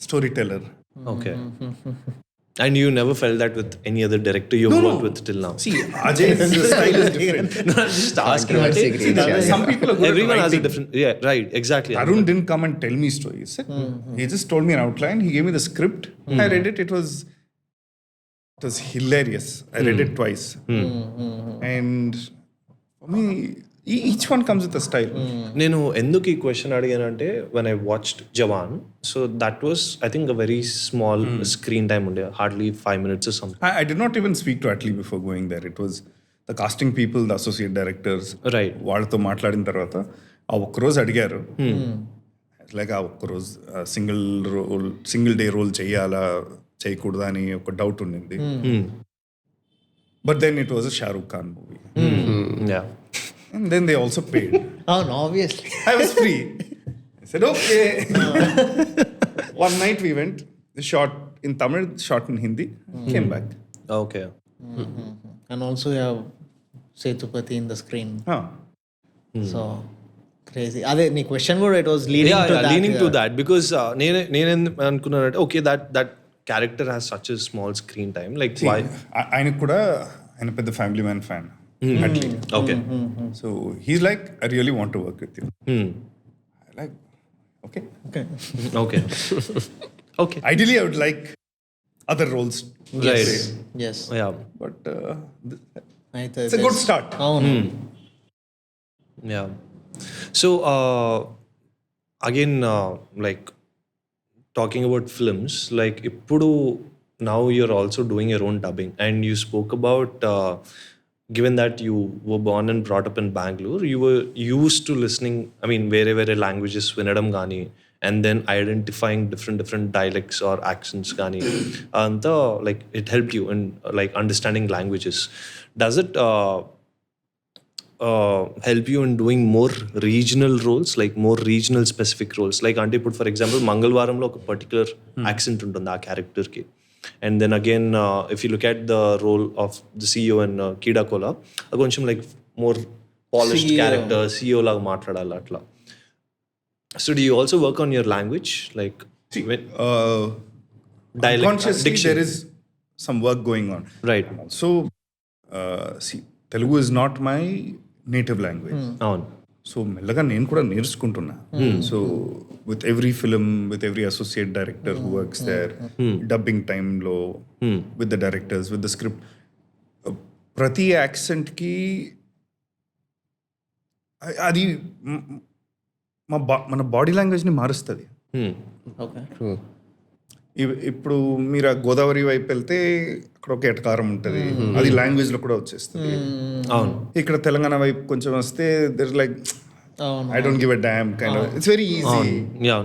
storyteller. Okay. And you never felt that with any other director you've worked with till now? See, Ajay's style is different. No, I'm just asking. Some people are good Everyone at has a writing. different... Yeah, right. Exactly. Arun didn't come and tell me stories. He just told me an outline. He gave me the script. I read it. It was hilarious. I read it twice. And for me, each one comes with a style. నేను ఎందుకు ఈ question అడిగానంటే when I watched Jawan, so that was I think a very small screen time ఉండే, hardly 5 minutes or something. I did not even speak to Atlee before going there. It was the casting people, the associate directors. Right. వాళ్ళతో మాట్లాడిన తర్వాత ఆ ఒక్కరోజు అడిగారు. Like ఆ ఒక్కరోజు single day role చేయాలా చేయకూడదా అని ఒక డౌట్ ఉండింది. But then it was a Shahrukh Khan movie. Yeah. And then they also paid. అవును, obviously. I was free. I said, okay. One night we went, shot in Tamil, shot in Hindi, came back. Okay. And also you have Sethupathi in the screen. So crazy. అదే నీ question కూడా it was leaning to that because నేను అనుకున్నానంటే okay that character has such a small screen time, like why? ఆయనకు కూడా ఆయన పెద్ద family man fan. Okay. So he's like, I really want to work with you. I like, okay. Okay. Ideally, I would like other roles. Right. Yes. Yeah. But అయితే it's a good start. అవును. Yeah. So again, like talking about films, like ippudu now you're also doing your own dubbing, and you spoke about given that you were born and brought up in Bangalore, you were used to listening, I mean, వేరే languages వినడం కానీ, and then identifying different dialects or accents కానీ, అంతా like it helped you in like understanding languages. Does it help you in doing more regional roles, like more regional specific roles? Like అంటే ఇప్పుడు for example మంగళవారంలో ఒక particular accent ఉంటుంది ఆ క్యారెక్టర్కి. And then again, if you look at the role of the CEO in Keeda Cola, కొంచెం like more polished CEO. character, CEO లాగా మాట్లాడాలి అట్లా. So do you also work on your language? Like dialect, Consciously, diction? there is some work going on. Right. So, see, Telugu is not my native language. అవును. So మెల్లగా నేను కూడా నేర్చుకుంటున్నా. So with every film, with every associate director who works there, dubbing టైంలో with the directors, with the script, ప్రతి యాక్సెంట్కి అది మన బాడీ లాంగ్వేజ్ని మారుస్తుంది. ఓకే. ఇప్పుడు మీరు ఆ గోదావరి వైపు వెళ్తే అక్కడ ఒక ఎటకారం ఉంటుంది, అది లాంగ్వేజ్లో కూడా వచ్చేస్తుంది. అవును. ఇక్కడ తెలంగాణ వైపు కొంచెం వస్తే దర్ లైక్ అవును. I don't give a damn kind of. It's very easy. Yeah.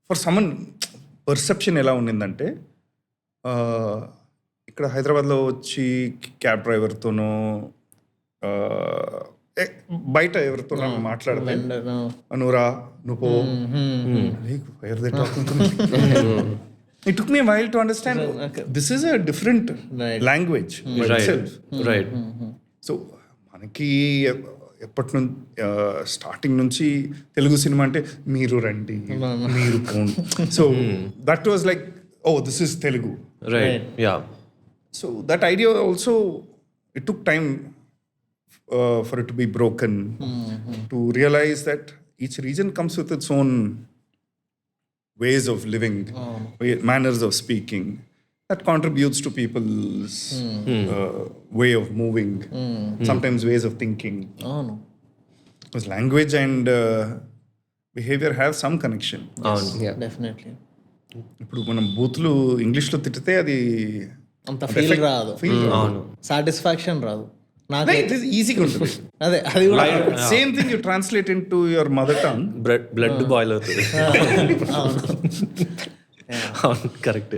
For someone perception ఎలా ఉండిందంటే ఇక్కడ హైదరాబాద్లో వచ్చి క్యాబ్ డ్రైవర్తోనో బయట ఎవరితోనో మాట్లాడితే అనురా నువ్వు it took me while to understand this is a different language right. So మనకి ఎప్పటి నుంచి స్టార్టింగ్ నుంచి తెలుగు సినిమా అంటే మీరు రండి మీరు పోండి. So that was like oh this is Telugu. Right. Yeah. So that idea also it took time for it to be broken, to realize that each region comes with its own ways of living, manners of speaking, that contributes to people's way of moving, sometimes ways of thinking. Because language and behavior have some connection. Definitely. ఇప్పుడు మనం బూతులు ఇంగ్లీష్లో తిట్టితే అది అంత feel రాదు, satisfaction రాదు. ఈజీగా ఉంటుంది. అదే అది కూడా same thing you translate in to your mother tongue, blood boil అవుతుంది. కరెక్ట్.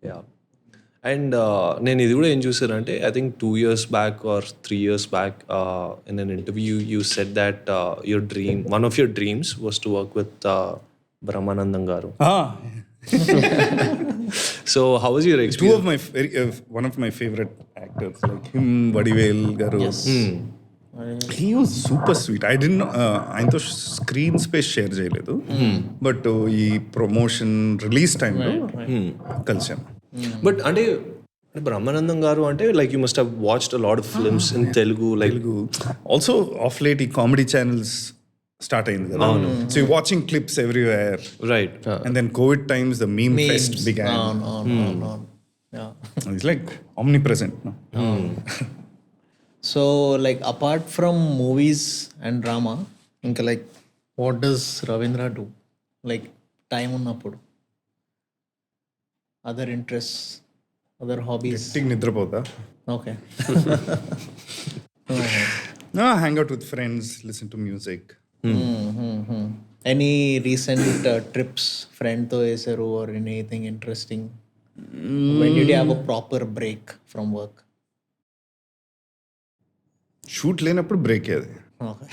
యా. అండ్ నేను ఇది కూడా ఏం చూసానంటే I think 2 years back or 3 years back in an interview you said that one of your dreams was to work with Brahmanandam garu. So how was your experience? One of my favorite actors, like him, Vadivel garu. Yes. He was super sweet. I didn't know ఆయనతో screen space share చేయలేదు, but ఈ promotion release టైంలో కలిసాను. But అంటే బ్రహ్మానందం గారు అంటే like you must have watched a lot of films in Telugu. Also of late ఈ comedy channels start అయింది కదా, so you watching clips everywhere. Right. And then Covid times the meme fest began. It's like omnipresent, no? So like apart from movies and drama, ఇంకా like what does Ravindra do like time ఉన్నప్పుడు? Other interests, other hobbies? నిద్రపోతా. Okay. No, hang out with friends, listen to music. Any recent trips friend తో వేసారు or anything interesting? When did you have a proper break from work? Shoot లేనప్పుడు break అది. Okay.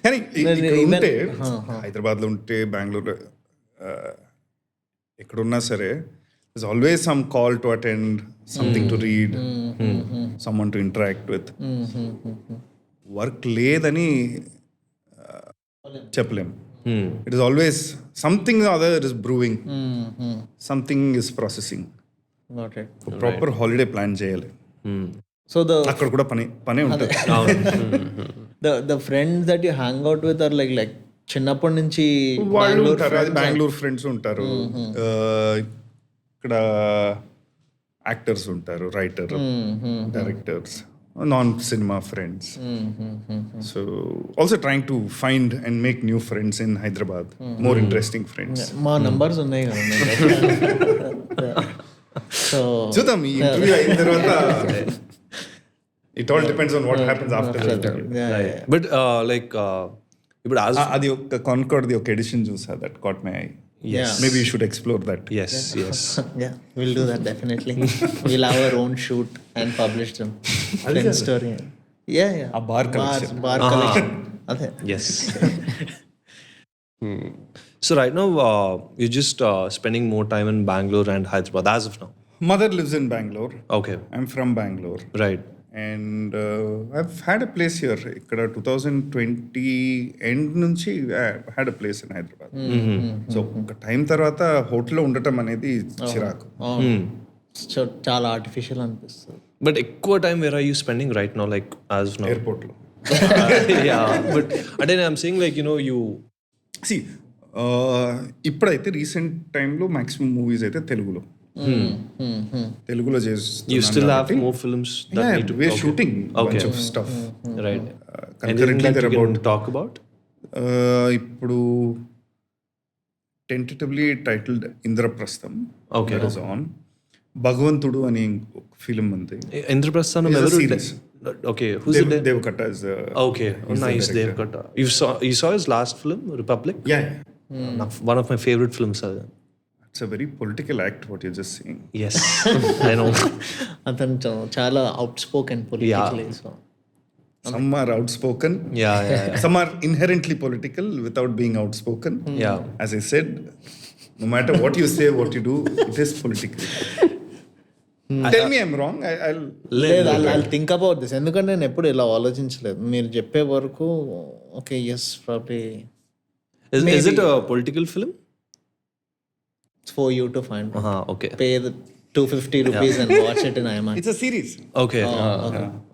కానీ ఇక్కడ ఉంటే హైదరాబాద్లో ఉంటే బెంగళూరు ఎక్కడున్నా సరే there's always some call to attend, something to read, someone to interact with. Work లేదని చెప్పలేం. It is always something or other is brewing, something is processing. Got it. Proper holiday plan చేయాలి. So అక్కడ కూడా పనే ఉంటుంది. the friends that you hang out with are like చిన్నప్పటి నుంచి వాళ్ళు ఉంటారు, అది బెంగళూరు ఫ్రెండ్స్ ఉంటారు, ఇక్కడ యాక్టర్స్ ఉంటారు, writer, directors, non cinema friends. So also trying to find and make new friends in Hyderabad, more interesting friends. మా నంబర్స్ ఉన్నాయి కదా. సో చూద్దాం ఈ ఇంటర్వ్యూ అయిన తర్వాత. It all depends on what happens after. But like ఇప్పుడు అది ఒక కాన్కార్డ్ ఒక ఎడిషన్ చూసా, that caught my I. Yeah. Maybe you should explore that. yes. yeah, we'll do that definitely. We'll have our own shoot and publish them. Flintstory. Yeah. A bar collection. Bar collection. Okay. Yes. So right now you're just spending more time in Bangalore and Hyderabad as of now. Mother lives in Bangalore. Okay. I'm from Bangalore. Right. And I've had a place here. Ikkada 2020 end nunchi I had a place in Hyderabad. So ఒక time తర్వాత హోటల్లో ఉండటం అనేది చిరాకు. చాలా artificial అనిపిస్తుంది. But ఎక్కువ time where are you spending right now, like as of now? ఎయిర్పోర్ట్లో. Yeah, but again I'm saying like you See, ఇప్పుడైతే రీసెంట్ టైంలో మాక్సిమం మూవీస్ అయితే తెలుగులో చేస్తున్నాను. You still have more films that need to be shooting bunch of stuff. Right. Concurrently that they're you can about talk about? ఇప్పుడు tentatively titled Indraprastham. Okay. That is on. భగవంతుడు అని ఒక film ఉంది. ఇంద్రప్రస్థానం It's a ఎవరు? series. Okay, who's it there? Dev Katta is Okay, he's the nice. Dev director. Katta. You saw his last film, Republic? Yeah. One of my favorite films. It's a very political act what you're just saying. Yes, I know. అతను చాలా out spoken politically. So Some are outspoken. Yeah. Some are inherently political without being outspoken. Yeah. As I said, no matter what you say, what you do, it is political. Tell me I'm wrong. I'll లేదు, I think about this. ఎందుకంటే నేను ఎప్పుడు ఇలా ఆలోచించలేదు. మీరు చెప్పే వరకు okay, yes probably Is it a political film? For you to find Okay. Pay the ₹250 and watch it in IMAX. It's a series. Okay.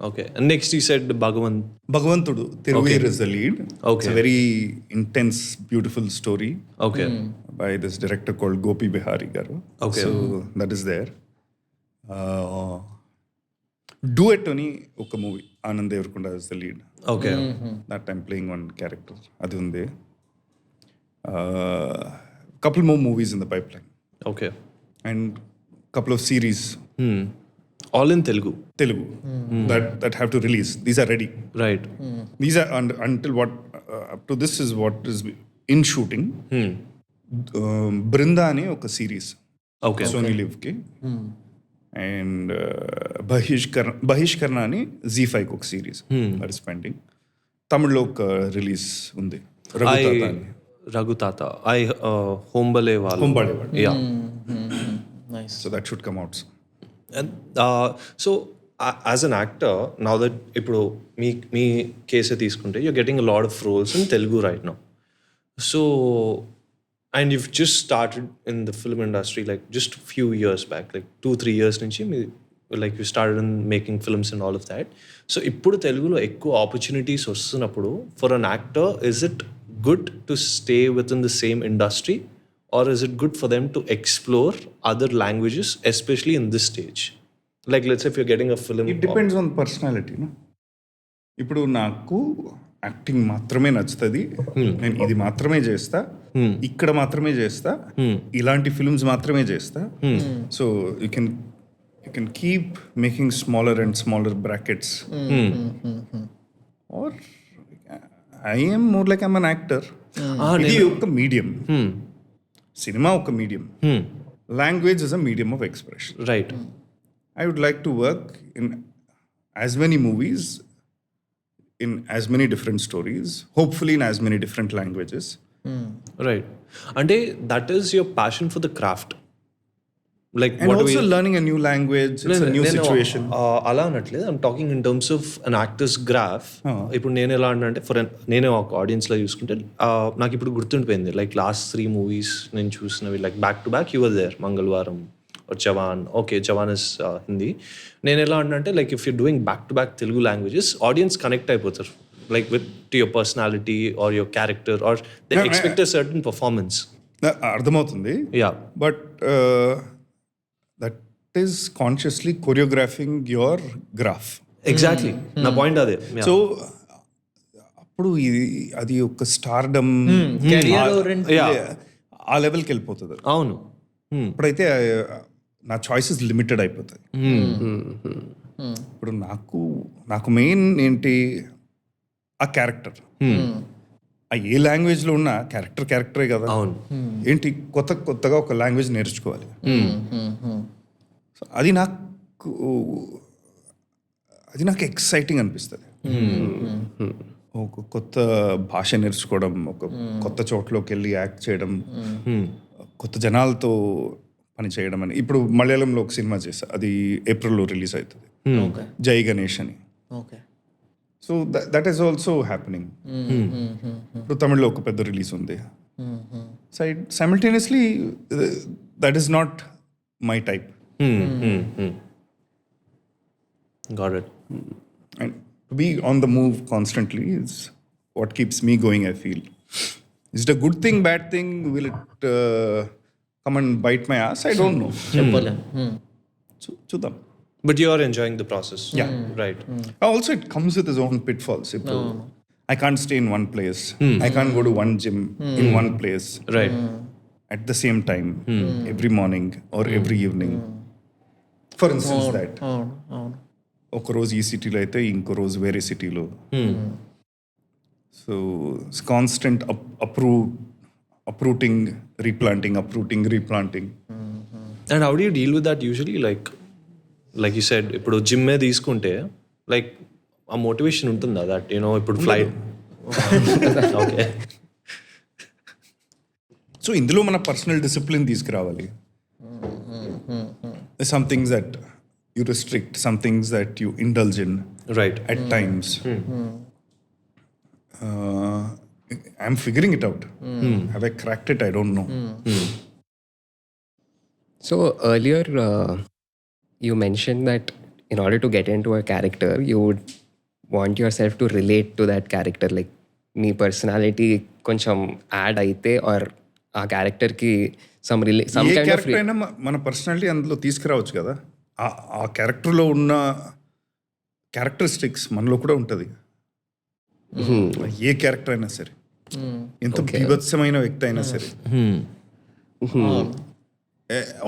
Okay. And next you said Bhagavan. Bhagavantudu Tiruvir is the lead. Okay. It's a very intense, beautiful story Okay. by this director called Gopi Bihari Garu. Okay. So that is there. Duet ani oka movie. Anand Devarakonda is the lead. Okay. That I'm playing one character. Adi unde. Couple more movies in the pipeline. Okay. And couple of series. All in Telugu. Telugu that have to release. These are ready. Right. These are until what up to this is what is in shooting. Brinda ani oka series. Okay. Sony Live ki. And Bahishkarna ani Z5 oka series. That is pending. Tamil lo oka release undi. Raghutata ani. Raghutata. Hombale Wala. Hombale Wala. Yeah. Nice. So that should come out soon. And so as an actor, now that ఇప్పుడు మీ కేసే తీసుకుంటే you're getting a lot of roles in Telugu right now. So and you've just started in the film industry like just a few years back, like 2-3 years నుంచి like you started in making films and all of that. So ఇప్పుడు తెలుగులో ఎక్కువ opportunities వస్తున్నప్పుడు for an actor, is it good to stay within the same industry? Or is it good for them to explore other languages, especially in this stage? Like, let's say if you're getting a film... It depends on personality, no? ఇప్పుడు నాకు acting మాత్రమే నచ్చుతుంది, నేను ఇది మాత్రమే చేస్తా, ఇక్కడ మాత్రమే చేస్తా, ఇలాంటి ఫిల్మ్స్ మాత్రమే చేస్తా. So you can keep making smaller and smaller brackets. Or I am more like I'm an actor. ఇది ఒక medium. Cinema oka medium. Language is a medium of expression. Right. I would like to work in as many movies, in as many different stories, hopefully in as many different languages. Right. And that is your passion for the craft. Like, And what also learning a new language, it's a new situation. అలా అనట్లేదు. I'm talking in terms of an actors graph. ఇప్పుడు నేను ఎలా అంటే నేనే ఒక ఆడియన్స్లో చూసుకుంటే నాకు ఇప్పుడు గుర్తుండిపోయింది లైక్ లాస్ట్ 3 movies నేను చూసినవి like back to back your there Mangalavaaram or Jawan. Okay, Jawan is Hindi. నేను ఎలా అంటే like if you're doing back to back Telugu languages audience connect అయిపోతారు like with to your personality or your character or they expect a certain performance. అర్థమవుతుంది. Yeah. But that is consciously choreographing your graph. Exactly నా point అదే. సో అప్పుడు అది ఒక stardom career oriented ఆ లెవెల్కి వెళ్ళిపోతుంది. అవును. ఇప్పుడైతే నా చాయిసెస్ లిమిటెడ్ అయిపోతాయి. ఇప్పుడు నాకు మెయిన్ ఏంటి, ఆ క్యారెక్టర్. ఆ ఏ లాంగ్వేజ్లో ఉన్న క్యారెక్టరే కదా. అవును. ఏంటి కొత్తగా ఒక లాంగ్వేజ్ నేర్చుకోవాలి. సో అది నాకు ఎక్సైటింగ్ అనిపిస్తుంది. ఒక కొత్త భాష నేర్చుకోవడం, ఒక కొత్త చోట్లోకి వెళ్ళి యాక్ట్ చేయడం, కొత్త జనాలతో పని చేయడం అని. ఇప్పుడు మలయాళంలో ఒక సినిమా చేశా, అది ఏప్రిల్లో రిలీజ్ అవుతుంది, జై గణేష్ అని. So that is also happening. ఇప్పుడు తమిళ్లో ఒక పెద్ద రిలీజ్ ఉంది. Simultaneously that is not my type. Got it. And to be on the move constantly is what keeps me going, I feel. Is it a good thing, bad thing? Will it come and bite my ass? I don't know. చూద్దాం. But you are enjoying the process. Yeah. Right. Also, it comes with its own pitfalls. I can't stay in one place. I can't go to one gym in one place. Right. At the same time, every morning or every evening. For instance, that. ఒక రోజు ఈ సిటీలో అయితే ఇంకో రోజు వేరే సిటీలో. So constant uprooting, replanting. And how do you deal with that usually? Like you said, ఇప్పుడు జిమ్మే తీసుకుంటే లైక్ ఆ మోటివేషన్ ఉంటుందా దట్ యూనో ఇప్పుడు ఫ్లైట్? ఓకే. సో ఇందులో మన పర్సనల్ డిసిప్లిన్ తీసుకురావాలి. Some things that you restrict, some things that you indulge in Right. at times. I'm figuring it out. Have I cracked it? I don't know. So earlier, you mentioned that in order to get into a character, you would want yourself to relate to that character. Like, me personality కొంచెం add అయితే are ఆ క్యారెక్టర్కి some A kind of character అయినా మన personality అందులో తీసుకురావచ్చు కదా. ఆ క్యారెక్టర్లో ఉన్న క్యారెక్టరిస్టిక్స్ మనలో కూడా ఉంటుంది. ఏ క్యారెక్టర్ అయినా సరే, ఎంత బీభత్సమైన వ్యక్తి అయినా సరే,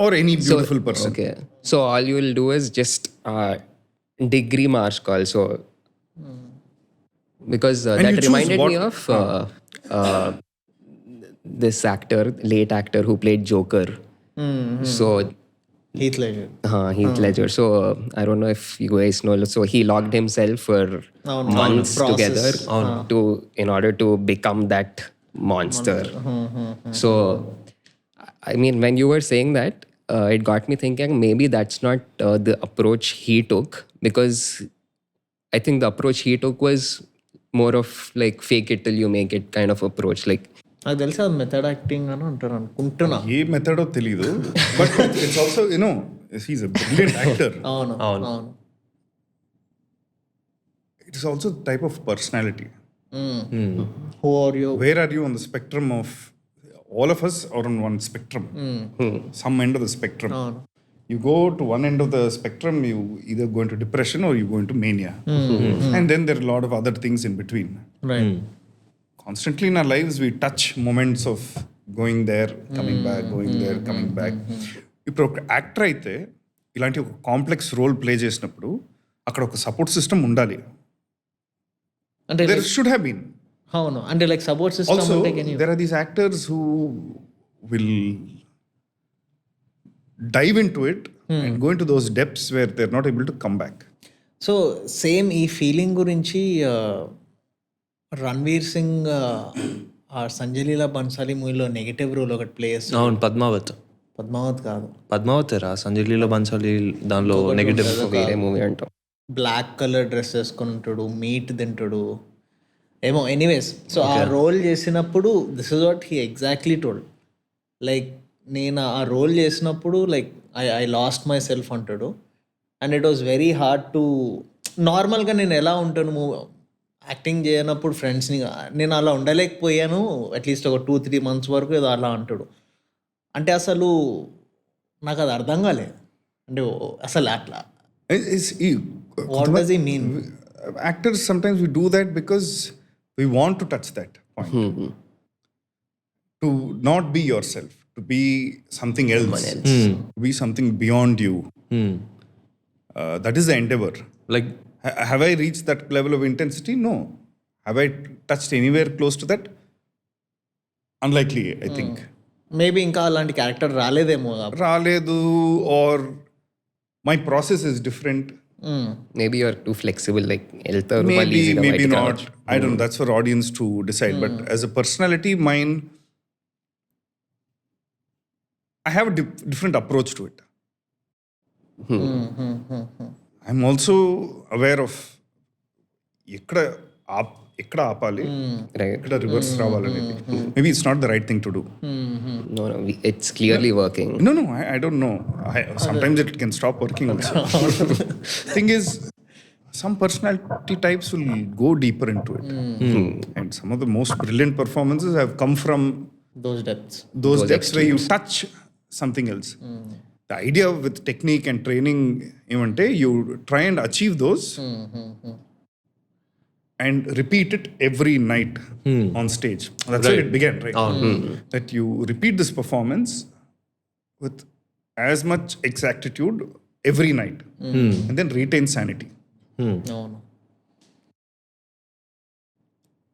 or any beautiful person. Okay. So all you will do is just degree mark also. Because And that you choose reminded what- me of this late actor who played Joker. So Heath Ledger. Heath Ledger. So I don't know if you guys know. So he locked himself for months process. together in order to become that monster. So I mean, when you were saying that, it got me thinking maybe that's not the approach he took, because I think the approach he took was more of like fake it till you make it kind of approach. Like, నాకు తెలిసి అది method acting అని అంటారు అనుకుంటున్నా. ఏ మెథడో తెలీదు, but it's also he's a brilliant actor. అవును. It is also a type of personality. Who are you? Where are you on the spectrum of, all of us are on one spectrum, some end of the spectrum. You go to one end of the spectrum, you either go into depression or you go into mania. And then there are a lot of other things in between. Right. Constantly in our lives we touch moments of going there, coming back, going there, coming back. ఇప్పుడు ఒక actor అయితే ఇలాంటి ఒక complex role play చేసినప్పుడు అక్కడ ఒక support system ఉండాలి. అంటే There should have been. అవును, అంటే లైక్ సపోర్ట్ సిస్టమ్ Also, అంటే can you- there are these actors who will dive into it and go into those depths where they're not able to come back. So same ఈ feeling గురించి రణ్వీర్ సింగ్ ఆ సంజయ్ లీలా బన్సాలి మూవీలో negative role ఒకటి play చేస్తాడు. అవును, పద్మావత్ కాదు, పద్మావతేరా సంజయ్ లీలా బన్సాలి దానిలో నెగటివ్. వేరే మూవీ అంటాం. బ్లాక్ కలర్ డ్రెస్ వేసుకొని ఉంటాడు, మీట్ తింటాడు ఏమో. ఎనీవేస్, సో ఆ రోల్ చేసినప్పుడు this is what he exactly told. Like నేను ఆ రోల్ చేసినప్పుడు like I lost myself అంటాడు. And it was very hard to, నార్మల్గా నేను ఎలా ఉంటాను యాక్టింగ్ చేయనప్పుడు ఫ్రెండ్స్ని, నేను అలా ఉండలేకపోయాను అట్లీస్ట్ ఒక 2-3 months వరకు ఏదో అలా అంటాడు. అంటే అసలు నాకు అది అర్థం కాలేదు. అంటే అసలు అట్లా what does he mean? Actors, sometimes we do that because we want to touch that point. To not be yourself, to be something else, to be something beyond you. That is the endeavor. Like Have I reached that level of intensity? No. Have I touched anywhere close to that? Unlikely, I think. Maybe ఇంకా అలాంటి character రాలేదేమో. Raledu, or my process is different. Maybe you're too flexible, like వెళ్తారు మళ్ళీ Maybe, ఈజీగా maybe బయటికి not. రావచ్చు. I don't know. That's for audience to decide. But as a personality, mine, I have a different approach to it. I'm also aware of ఎక్కడ ఆపాలి, Right. ఎక్కడ reverse రావాలనేది. Maybe it's not the right thing to do. No, it's clearly working. No, I don't know. Sometimes it can stop working also. Thing is, some personality types will go deeper into it. And some of the most brilliant performances have come from those depths. those depths where you touch something else. The idea with technique and training, ఏమంటే you try and achieve those and repeat it every night on stage. That's where it began, right? That you repeat this performance with as much exactitude every night and then retain sanity. అవును.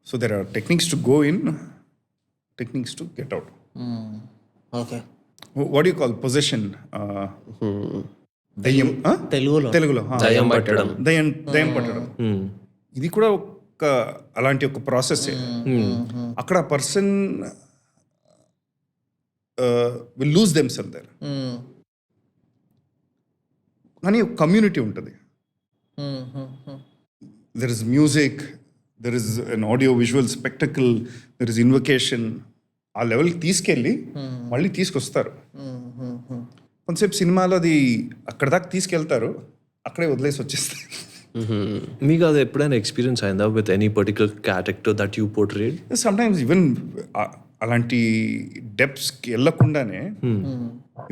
So there are techniques to go in, techniques to get out. Okay. What do you call possession? దయ్యం, తెలుగులో తెలుగులో దయ్యం పట్టడం. దయ్యం పట్టడం. ఇది కూడా ఒక అలాంటి ఒక ప్రాసెస్. అక్కడ person will lose themselves there. కానీ ఒక కమ్యూనిటీ ఉంటుంది. There is music, there is an audio visual spectacle, there is invocation. ఆ లెవెల్కి తీసుకెళ్ళి మళ్ళీ తీసుకొస్తారు. కొంతసేపు సినిమాలో అది అక్కడ దాకా తీసుకెళ్తారు, అక్కడే వదిలేసి వచ్చేస్తారు. మీకు అది ఎప్పుడైనా ఎక్స్పీరియన్స్ అయిందా with any particular character that you portrayed? Sometimes even అలాంటి డెప్స్కి వెళ్ళకుండానే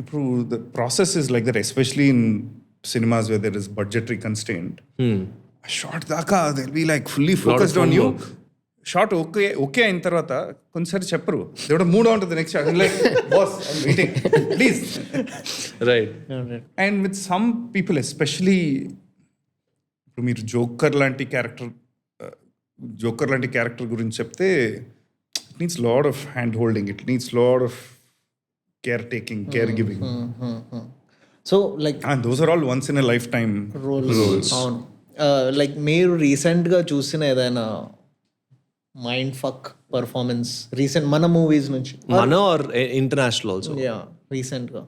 ఇప్పుడు the process is like that, especially in cinemas where there is budgetary constraint. Shot దాకా they will be like fully focused on you. Shot okay అయిన తర్వాత కొంచెంసారి చెప్పరు, దేవుడు మూడ్ ఉంటుంది next shot, like boss I am waiting please. Right. And with some people especially, ఇప్పుడు మీరు joker లాంటి క్యారెక్టర్ గురించి చెప్తే, it needs lot of hand holding, it needs lot of care taking, care giving. So like and those are all once in a lifetime roles. అవును. లైక్ మీరు రీసెంట్గా చూసిన ఏదైనా మైండ్ ఫక్ పర్ఫార్మెన్స్ రీసెంట్ మన movies నుంచి, మన or international also? Yeah, రీసెంట్గా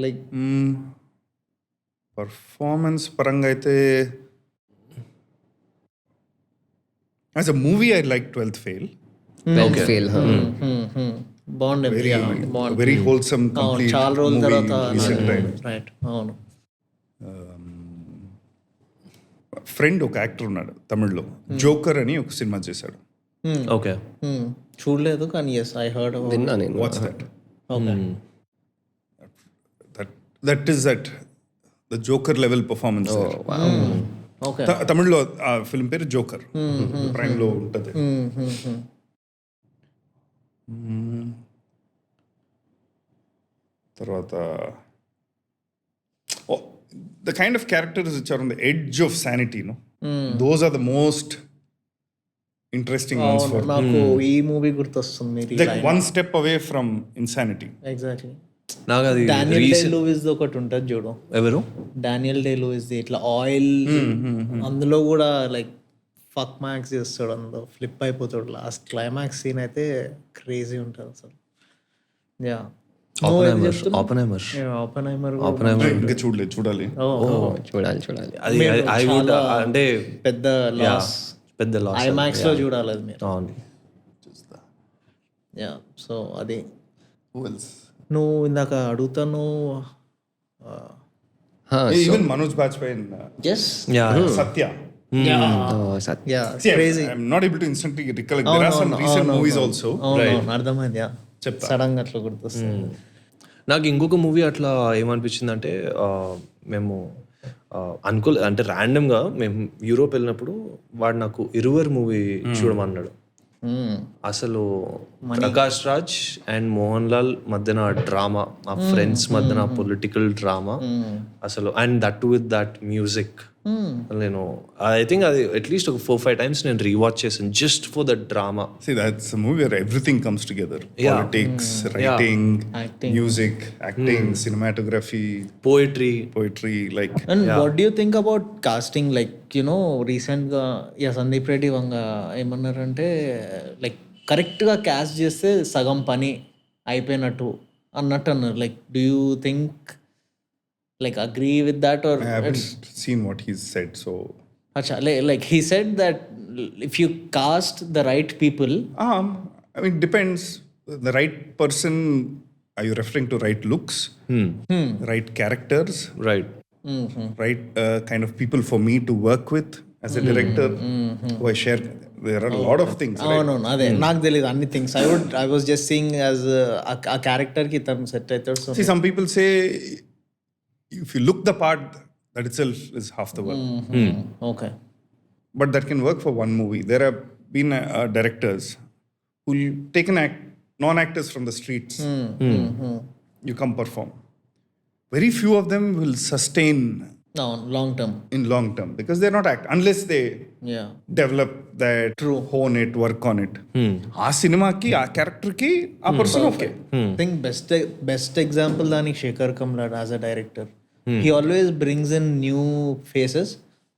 లైక్ పర్ఫార్మెన్స్ పరంగా అయితే, as a movie I like 12th Fail. Okay. Fail, బాగుండేది. వెరీ హోల్సమ్ కంప్లీట్ చాలా రోజుల తర్వాత రీసెంట్ టైం. రైట్. అవును. ఫ్రెండ్ ఒక యాక్టర్ ఉన్నాడు తమిళ్లో, జోకర్ అని ఒక సినిమా చేశాడు. ఓకే. చూడలేదు కానీ ఎస్ ఐ హర్డ్ అబౌట్. విన్నా నేను. What's that? Okay. That is that the joker level performance. Okay. తమిళ్లో ఆ ఫిల్మ్ పేరు జోకర్, ప్రైమ్ లో ఉంటుంది. తర్వాత the kind of characters which are on the edge of sanity, no? Those are the most interesting ones for me. నాకు ఈ movie గుర్తొస్తుంది. Like one step away from insanity. Exactly. నాకు అది Daniel day Louis ఒకటి ఉంటుంది చూడు. ఎవరు? Daniel day Louis ఇట్లా ఆయిల్, అందులో కూడా లైక్ ఫక్ మ్యాక్స్ చేస్తాడు, అందులో ఫ్లిప్ అయిపోతాడు. లాస్ట్ క్లైమాక్స్ సీన్ అయితే క్రేజీ ఉంటుంది అసలు. యా, ఆపన్హైమర్. ఇంకా చూడాలి. చూడాలి. అది ఐ వుడ్, అంటే పెద్ద లాస్ ఐమాక్స్ లో చూడాలి అది మీరు. అవును. యా, సో అది. నువ్వు ఇందాక అడుగుతాను. Even Manoj Bajpai, Satya. I'm not able to instantly recollect. There are some recent movies also. అర్థమైంది. సడన్ గా అట్లా గుర్తొస్తుంది. నాకు ఇంకొక మూవీ అట్లా ఏమనిపించింది అంటే, మేము అంటే ర్యాండమ్గా మేము యూరోప్ వెళ్ళినప్పుడు వాడు నాకు ఇరువర్ మూవీ చూడమన్నాడు. అసలు ప్రకాష్ రాజ్ అండ్ మోహన్ లాల్ మధ్యన డ్రామా, ఆ ఫ్రెండ్స్ మధ్యన పొలిటికల్ డ్రామా అసలు, and that with that music. నేను ఐ థింక్ అది అట్లీస్ట్ ఒక 4-5 times నేను రీవాచ్ చేశాను just for the drama. See, that's a movie where everything comes together. Politics, writing, music, acting, cinematography, poetry, like. And what do you think about casting? Like, you know, recent గా సందీప్ రెడ్డి వంగ ఏమన్నారంటే, like correct గా caste చేస్తే సగం పని అయిపోయినట్టు అన్నట్టు అన్నారు. Like do you think, like agree with that, or I haven't seen what he's said, so acha, like he said that if you cast the right people, I mean, depends. The right person, are you referring to right looks, right characters, right, right kind of people for me to work with as a director, who I share. There are a lot of things, right? no అదే నాకు తెలియదు అన్ని things. I was just seeing as a character ki tanu set అవుతాడు. So see, some people say if you look the part, that itself is half the work. Okay. But that can work for one movie. There have been directors who take non-actors from the streets. You come perform. Very few of them will sustain అవును, long term. in long term because they're not act unless they yeah develop that, hone it, work on it. ఆ సినిమాకి ఆ క్యారెక్టర్కి ఆ person okay. Think best example దానికి Sekhar Kammula as a director. He always brings in new faces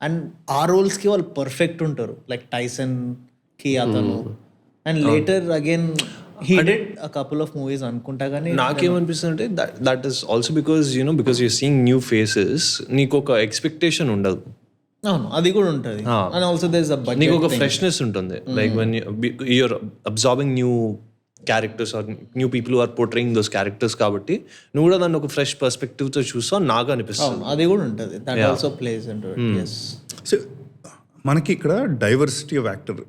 and ఆ రోల్స్కి వాళ్ళు perfect ఉంటారు. లైక్ టైసన్కి అతను, and later again he did a couple of movies అనుకుంటా. కానీ నాకేమనిపిస్తుంది అంటే that is also because because you're seeing new faces, నీకు ఒక ఎక్స్పెక్టేషన్ ఉండదు. అవును, అది కూడా ఉంటుంది. And also there is a budget, నీకు ఒక ఫ్రెష్నెస్ ఉంటుంది. Like when you're absorbing new characters or new people are portraying those characters, కాబట్టి నువ్వు కూడా దాన్ని ఒక ఫ్రెష్ పర్స్పెక్టివ్తో చూస్తావు నాకు అనిపిస్తుంది. అది కూడా ఉంటుంది. That also place into it. yes. So మనకి ఇక్కడ డైవర్సిటీ ఆఫ్ యాక్టర్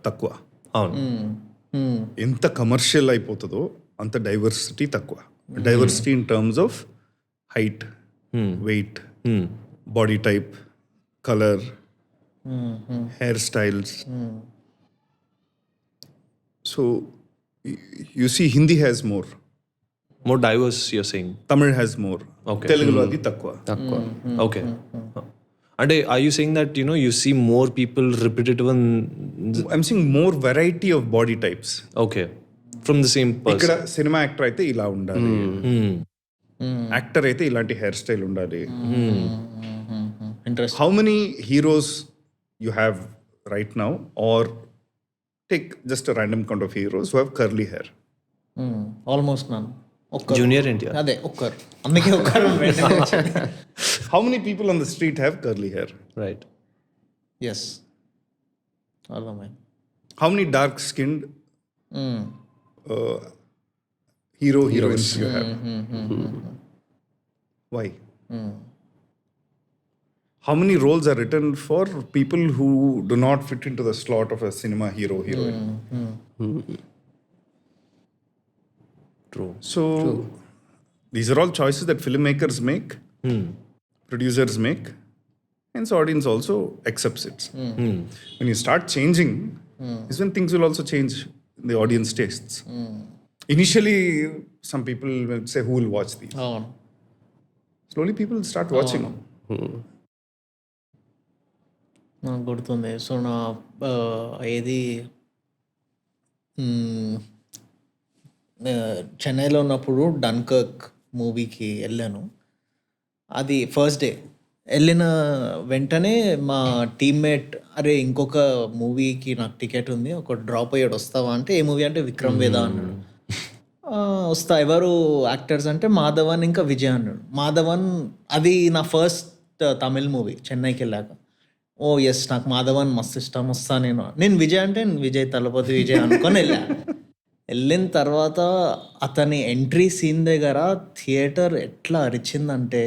తక్కువ. అవును, ఎంత కమర్షియల్ అయిపోతుందో అంత డైవర్సిటీ తక్కువ. Diversity in terms of height, weight, body type, colour, hair styles. So you see Hindi has more, more diverse you're saying. Tamil has more, తెలుగులో అది తక్కువ. ఓకే, అంటే are you saying that you see more people repetitive and I'm seeing more variety of body types. Okay, from the same ఇక్కడ cinema actor అయితే ఇలా ఉండాలి, actor అయితే ఇలాంటి హెయిర్ స్టైల్ ఉండాలి. Interest. How many heroes you have right now, or take just a random count of heroes who have curly hair? Almost none. Junior NTR. అదే ఒక్కరు, అందుకే ఒక్కరు. How many people on the street have curly hair? Right. Yes. All of mine. How many dark-skinned heroines you have? Why? How many roles are written for people who do not fit into the slot of a cinema hero, heroine? True. So, these are all choices that filmmakers make, producers make, and the audience also accepts it. When you start changing, is when things will also change in the audience tastes. Initially, some people will say, who will watch these? Slowly, people will start watching them. నాకు గుర్తుంది. So నా ఏది చెన్నైలో ఉన్నప్పుడు డన్కర్క్ మూవీకి వెళ్ళాను. అది first day వెళ్ళిన వెంటనే మా టీమ్మేట్, అరే ఇంకొక మూవీకి నాకు టికెట్ ఉంది, ఒక డ్రాప్ అయ్యాడు, వస్తావా అంటే, ఏ మూవీ అంటే విక్రమ్ వేద అన్నాడు. వస్తా. ఎవరు యాక్టర్స్ అంటే మాధవన్ ఇంకా విజయ్ అన్నాడు. మాధవన్ అది నా ఫస్ట్ తమిళ్ మూవీ చెన్నైకి వెళ్ళాక. ఓ ఎస్, నాకు మాధవన్ మస్తు ఇష్టం, వస్తా. నేను విజయ్ అంటే విజయ్ తలపతి విజయ్ అనుకొని వెళ్ళా. వెళ్ళిన తర్వాత అతని ఎంట్రీ సీన్ దగ్గర థియేటర్ ఎట్లా అరిచిందంటే,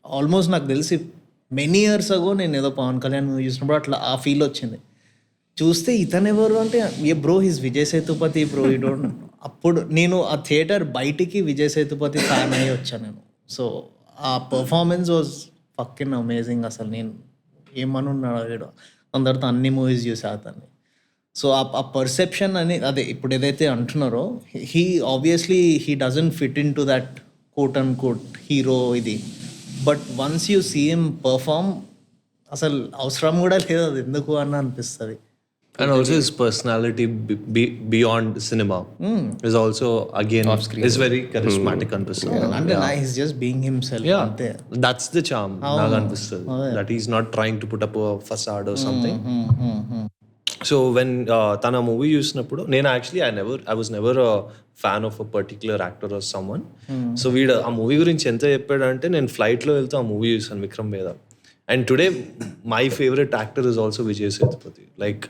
ఆల్మోస్ట్ నాకు తెలిసి మెనీ ఇయర్స్ అగో నేను ఏదో పవన్ కళ్యాణ్ మూవీ చూసినప్పుడు అట్లా ఆ ఫీల్ వచ్చింది. చూస్తే ఇతను ఎవరు అంటే, ఏ bro he's Vijay Sethupathi bro, ఈ డోంట్. అప్పుడు నేను ఆ థియేటర్ బయటికి విజయ్ సేతుపతి ఫ్యాన్ అయ్యి వచ్చాను నేను. సో ఆ పర్ఫార్మెన్స్ వాజ్ ఫక్కిన్ అమేజింగ్. అసలు నేను ఏమనున్నాడు, అందరితో అన్ని మూవీస్ చూసా అతన్ని. సో ఆ పర్సెప్షన్ అని అదే ఇప్పుడు ఏదైతే అంటున్నారో, he obviously he doesn't fit in to that quote and quote hero ఇది. But once you see him perform, అసలు అవసరం కూడా లేదు అది ఎందుకు అని అనిపిస్తుంది. And also his personality beyond cinema is also again is very charismatic అనిపిస్తుంది. అంటే he's just being himself. అంతే. That's the charm నాకు అనిపిస్తుంది. That he's not trying to put up a facade or something. So when తన movie చూసినప్పుడు నేను actually I was never a fan of a particular actor are someone. So వీడు ఆ movie గురించి ఎంత చెప్పాడంటే, నేను ఫ్లైట్లో వెళ్తూ ఆ మూవీ చూసాను Vikram Vedha. And today my favourite actor is also Vijay Sethupathi. Like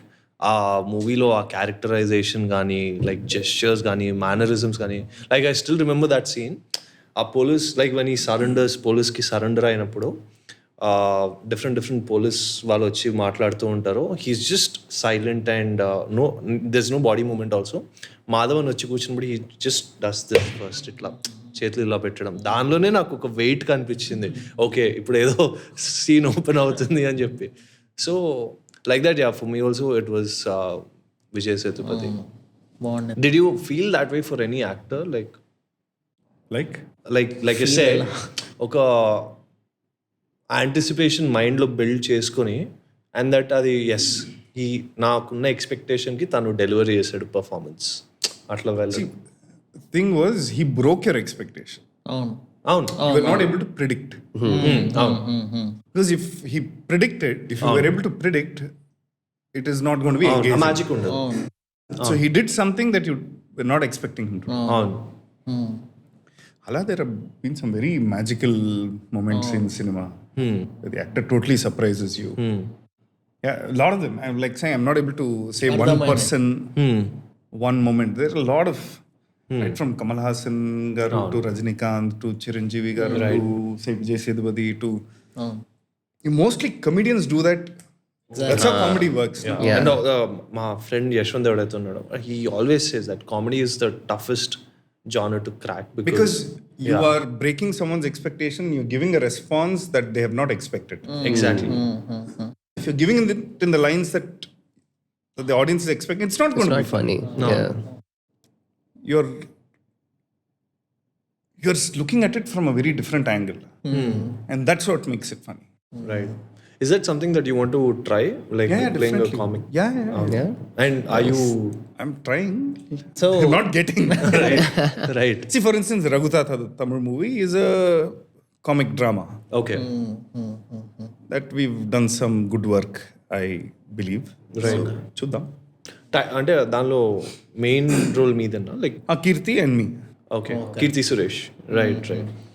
ఆ మూవీలో ఆ క్యారెక్టరైజేషన్ కానీ, లైక్ జెస్చర్స్ కానీ, మేనరిజమ్స్ కానీ, like I still remember that scene. ఆ పోలీస్, లైక్ వెన్ ఈ పోలీస్కి సరెండర్ అయినప్పుడు డిఫరెంట్ పోలీస్ వాళ్ళు వచ్చి మాట్లాడుతూ ఉంటారు. He's just silent and there is no body movement also. Madhavan వచ్చి కూర్చున్నప్పుడు he just does this first, ఇట్లా చేతులు ఇలా పెట్టడం. దానిలోనే నాకు ఒక వెయిట్ కనిపించింది, ఓకే ఇప్పుడు ఏదో సీన్ ఓపెన్ అవుతుంది అని చెప్పి. So like that, yeah, for me also it was Vijay Sethupathi. Did you feel that way for any actor? Like you said, ఒక యాంటిసిపేషన్ మైండ్లో బిల్డ్ చేసుకొని అండ్ దట్ అది ఎస్ ఈ నాకున్న ఎక్స్పెక్టేషన్కి తను డెలివరీ చేశాడు పర్ఫార్మెన్స్ అట్లా వెళ్ళి thing was he broke your expectation. అవును అవును You were not able to predict. Because if he predicted, if you were able to predict, it is not going to be engaging. Magic ఉండదు. So he did something that you were not expecting him to do. అవును Hala, there have been some very magical moments in cinema where the actor totally surprises you. Yeah, a lot of them. I'm like saying, I'm not able to say one person, one moment. There are a lot of, right from Kamal Hassan garu to Rajinikanth to Chiranjeevi garu to Vijay Sethupathi to... Mostly comedians do that. That's how comedy works. Yeah. And మా friend Yashwant ఎవడైతే ఉన్నాడో he always says that comedy is the toughest genre to crack because you are breaking someone's expectation, you're giving a response that they have not expected. Exactly. If you're giving it in the lines that the audience is expecting, it's not going to be funny. No. Yeah. You're looking at it from a very different angle, and that's what makes it funny. Right. Is that something that you want to try, like playing definitely. a comic? Yeah. And are you I'm trying. So I'm not getting. right? See, for instance, Raghuthatha, the Tamil movie, is a comic drama Okay. that we've done some good work, I believe. Right. So, chuddam. అంటే దానిలో main role మీదేనా like Kirti and me. Okay Keerthy Suresh right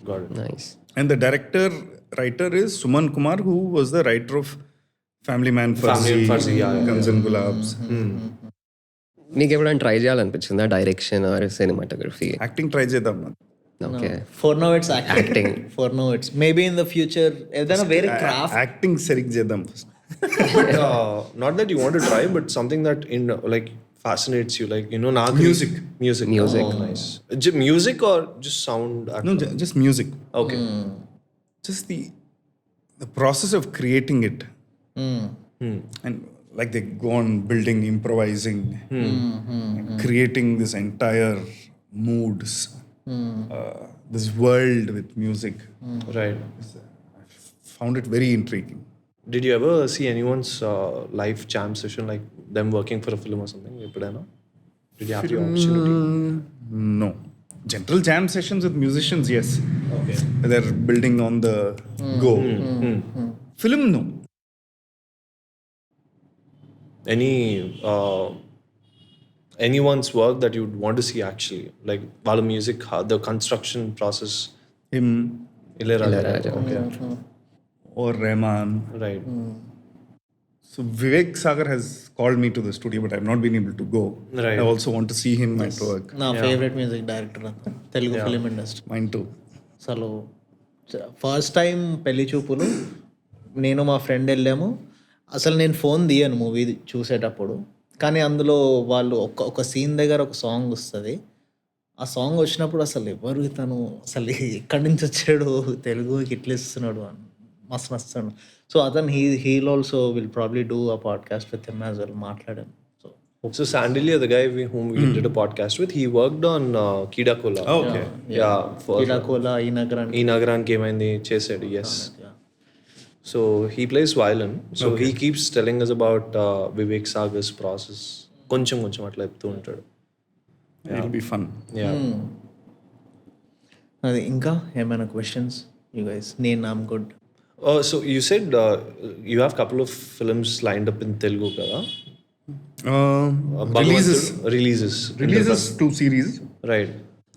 got it Nice. And the writer is Suman Kumar, who was the writer of Family Man, Farzi, Guns and Gulabs. మీకు ఎప్పుడైనా try చేయాలనిపించిందా direction or cinematography? Acting try చేద్దాం. Okay. for now it's acting. For now it's maybe in the future ఏదైనా వేరే craft Acting సరిగ్గా చేద్దాం first. but not that you want to try but something that in like fascinates you like you know music oh, nice music or just sound No, just music. okay Just the process of creating it. And like they go on building, improvising, and creating this entire moods, this world with music. right Found it very intriguing. did you ever see anyone's live jam session like them working for a film or something eppudena did you have the opportunity No. General jam sessions with musicians, yes. okay They're building on the go. Film, no. any anyone's work that you'd want to see actually like while music the construction process Him Ilayaraja okay or Rahman. right So Vivek Sagar has called me to the studio, but I've not been able to go. Right. I also want to see him at work. నా favourite music director అంతా Telugu film industry. Mine too. అసలు first time పెళ్లి చూపులు నేను మా friend వెళ్ళాము. అసలు నేను ఫోన్ తీయను మూవీ చూసేటప్పుడు, కానీ అందులో వాళ్ళు ఒక సీన్ దగ్గర ఒక సాంగ్ వస్తుంది. ఆ సాంగ్ వచ్చినప్పుడు అసలు ఎవరు ఇతను, అసలు ఎక్కడి నుంచి వచ్చాడు, తెలుగుకి ఇట్లా ఇస్తున్నాడు అని మస్తు నచ్చాడు. సో అతను he'll also will probably do a podcast with him as well మాట్లాడాను. So Sandilya, the guy whom we did a podcast with, he worked on Keeda Cola. Oh, okay. Yeah. For Keeda Cola, ఈ నగరానికి ఏమైంది చేసాడు. Yes. So he plays violin. So he keeps telling us about Vivek Sagar's process. కొంచెం అట్లా చెప్తూ ఉంటాడు. It'll be fun. Yeah. అది ఇంకా ఏమైనా questions you guys? I'm good. So you said you have couple of films lined up in Telugu కదా? Releases. 2 series Right.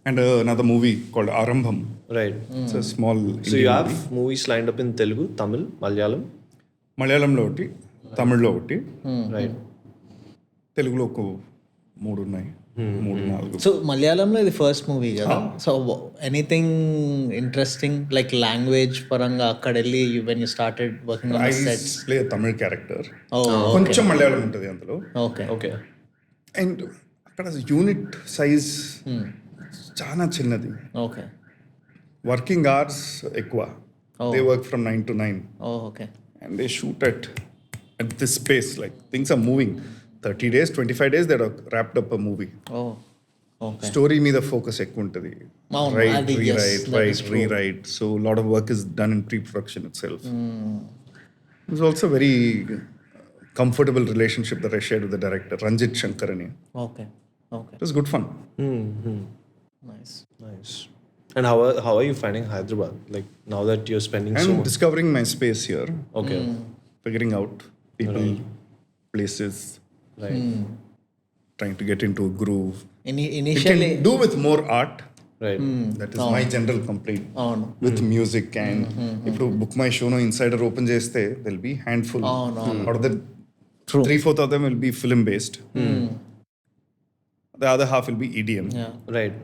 and another movie called Arambham. Right. It's a small So you have movies lined up in Telugu, Tamil, Malayalam. మలయాళంలో ఒకటి, తమిళ్లో ఒకటి, Right. తెలుగులో ఒక 3 ఉన్నాయి, 3-4. So మలయాళంలో ఇది ఫస్ట్ మూవీ కదా. So anything interesting like language పరంగా అక్కడ వెళ్ళి when you started working on I sets? play a Tamil character. కొంచెం మలయాళం ఉంటుంది అందులో. ఓకే. అండ్ అక్కడ యూనిట్ సైజ్ చాలా చిన్నది. ఓకే. వర్కింగ్ అవర్స్ ఎక్కువ. They work from 9 to 9. Okay. And they shoot at this pace, like things are moving. 30 days, 25 days, they're wrapped up a movie. Story మీద focus ఎక్కువ ఉంటుంది. అవును, right, అది yes, rewrite, that is right, true. Rewrite. So lot of work is done in pre production it self. It's also very comfortable relationship that I shared with the director Ranjit Shankar అని. Okay. It was good fun. Nice. Nice. And how are you finding Hyderabad? Like now that you're spending so I'm much. discovering my space here. Okay. Figuring out people, places, Right. trying to get into a groove. It initially can do with more art. Right. That is my general complaint అవును. with music. And ఇప్పుడు book my show no insider open చేస్తే there'll be handful. Out of the 3/4 of them will be film based. The other half will be EDM. Right.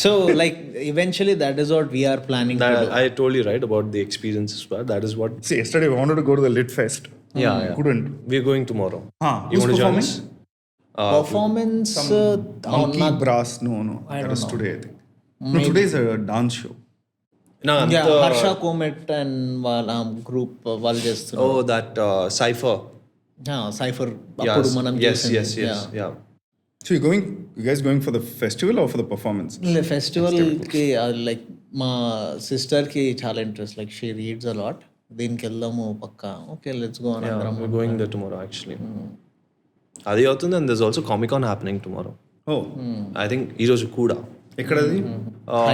So like eventually that is what we're planning. I told you right about the experiences part. That is what. See, yesterday we wanted to go to the Lit Fest. Yeah. Couldn't. We're going tomorrow. You You want to join performing? us? Performance Monkey Brass. No. That is today, I think. No, today is a dance show. No. Harsha కోమెట్ and వాళ్ళ group వాళ్ళు చేస్తున్నారు. Oh, that cipher. Cipher అప్పుడు మనం Yes. Yeah. So you guys going for the festival or for the performance? ఫెస్టివల్కి like మా సిస్టర్కి చాలా interest, like she reads a lot. దీనికి వెళ్దాము పక్కా. ఓకే, లెట్స్ గో అని అందరం. We're going there tomorrow actually. Adi అవుతుంది, and there's also Comic Con happening tomorrow. Oh. I think ఈ రోజు కూడా ఎక్కడది?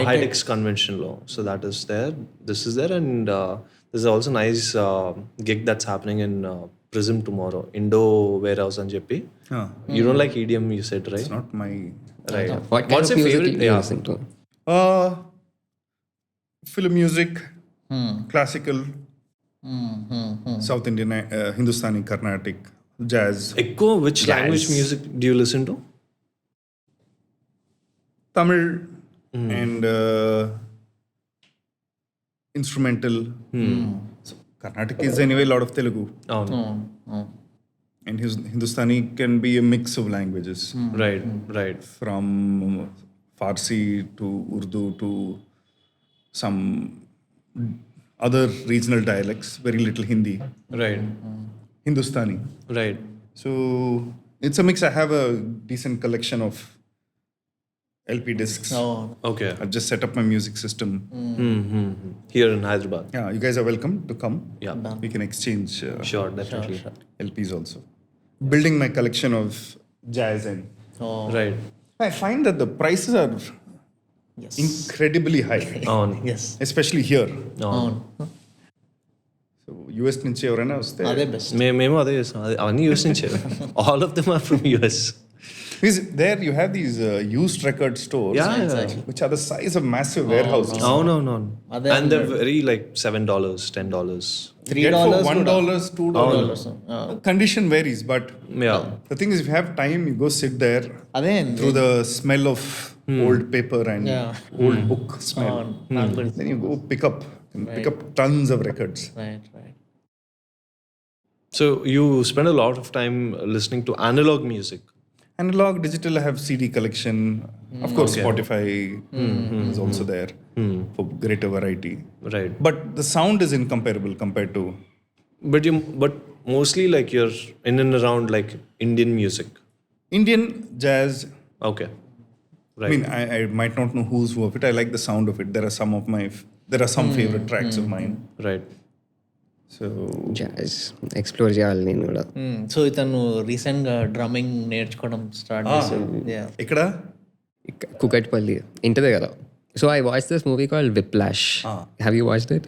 Hightex convention లో. So that is there. This is there, and there's also nice gig that's happening in Prism tomorrow. Indo warehouse అని చెప్పి. You don't like EDM, you said, right? It's not my. Right. What kind What's of your music favorite? do you Yeah. listen to? Film music, classical, South Indian, Hindustani, Carnatic, jazz. ఎక్కువ which language music do you listen to? Tamil and instrumental. So Carnatic is anyway a lot of Telugu. అవును. And Hindustani can be a mix of languages. Right. From Farsi to Urdu to some other regional dialects, very little Hindi. Right. Hindustani. Right. So it's a mix. I have a decent collection of LP discs. Okay. I've just set up my music system. Here in Hyderabad. Yeah, you guys are welcome to come. Yeah. We can exchange Sure, definitely. LPs also. Building my collection of jazz and Right. I find that the prices are incredibly high, అవును. Yes. especially here. అవును. So US నుంచి ఎవరైనా వస్తే అదే best. మేము అదే చేస్తాం. అవన్నీ యూఎస్ నుంచే. All of them are from US. because there you have these used record stores, which are the size of massive warehouses. అవును. అదే And they're very like $7, $10. Get for $3 $1, $2. Condition varies, but Yeah. the thing is, if you have time, you go sit there అదే through the smell of old paper and old book smell. Then you go pick up tons of records. Right. So you spend a lot of time listening to analog music. Analog, digital, I have CD collection. Of course, Spotify is also there for greater variety. Right. But the sound is incomparable compared to. But mostly like you're in and around like Indian music. Indian jazz. Okay. I mean, I might not know who's who of it. I like the sound of it. There are some favorite tracks of mine. Right. So Jazz. Explore చేయాలి నేను కూడా. So ఇతను రీసెంట్గా drumming నేర్చుకోవడం start చేశాడు. ఇక్కడ కుకట్పల్లి ఇంటి దగ్గర. So I watch this movie called Whiplash. Have you watched it?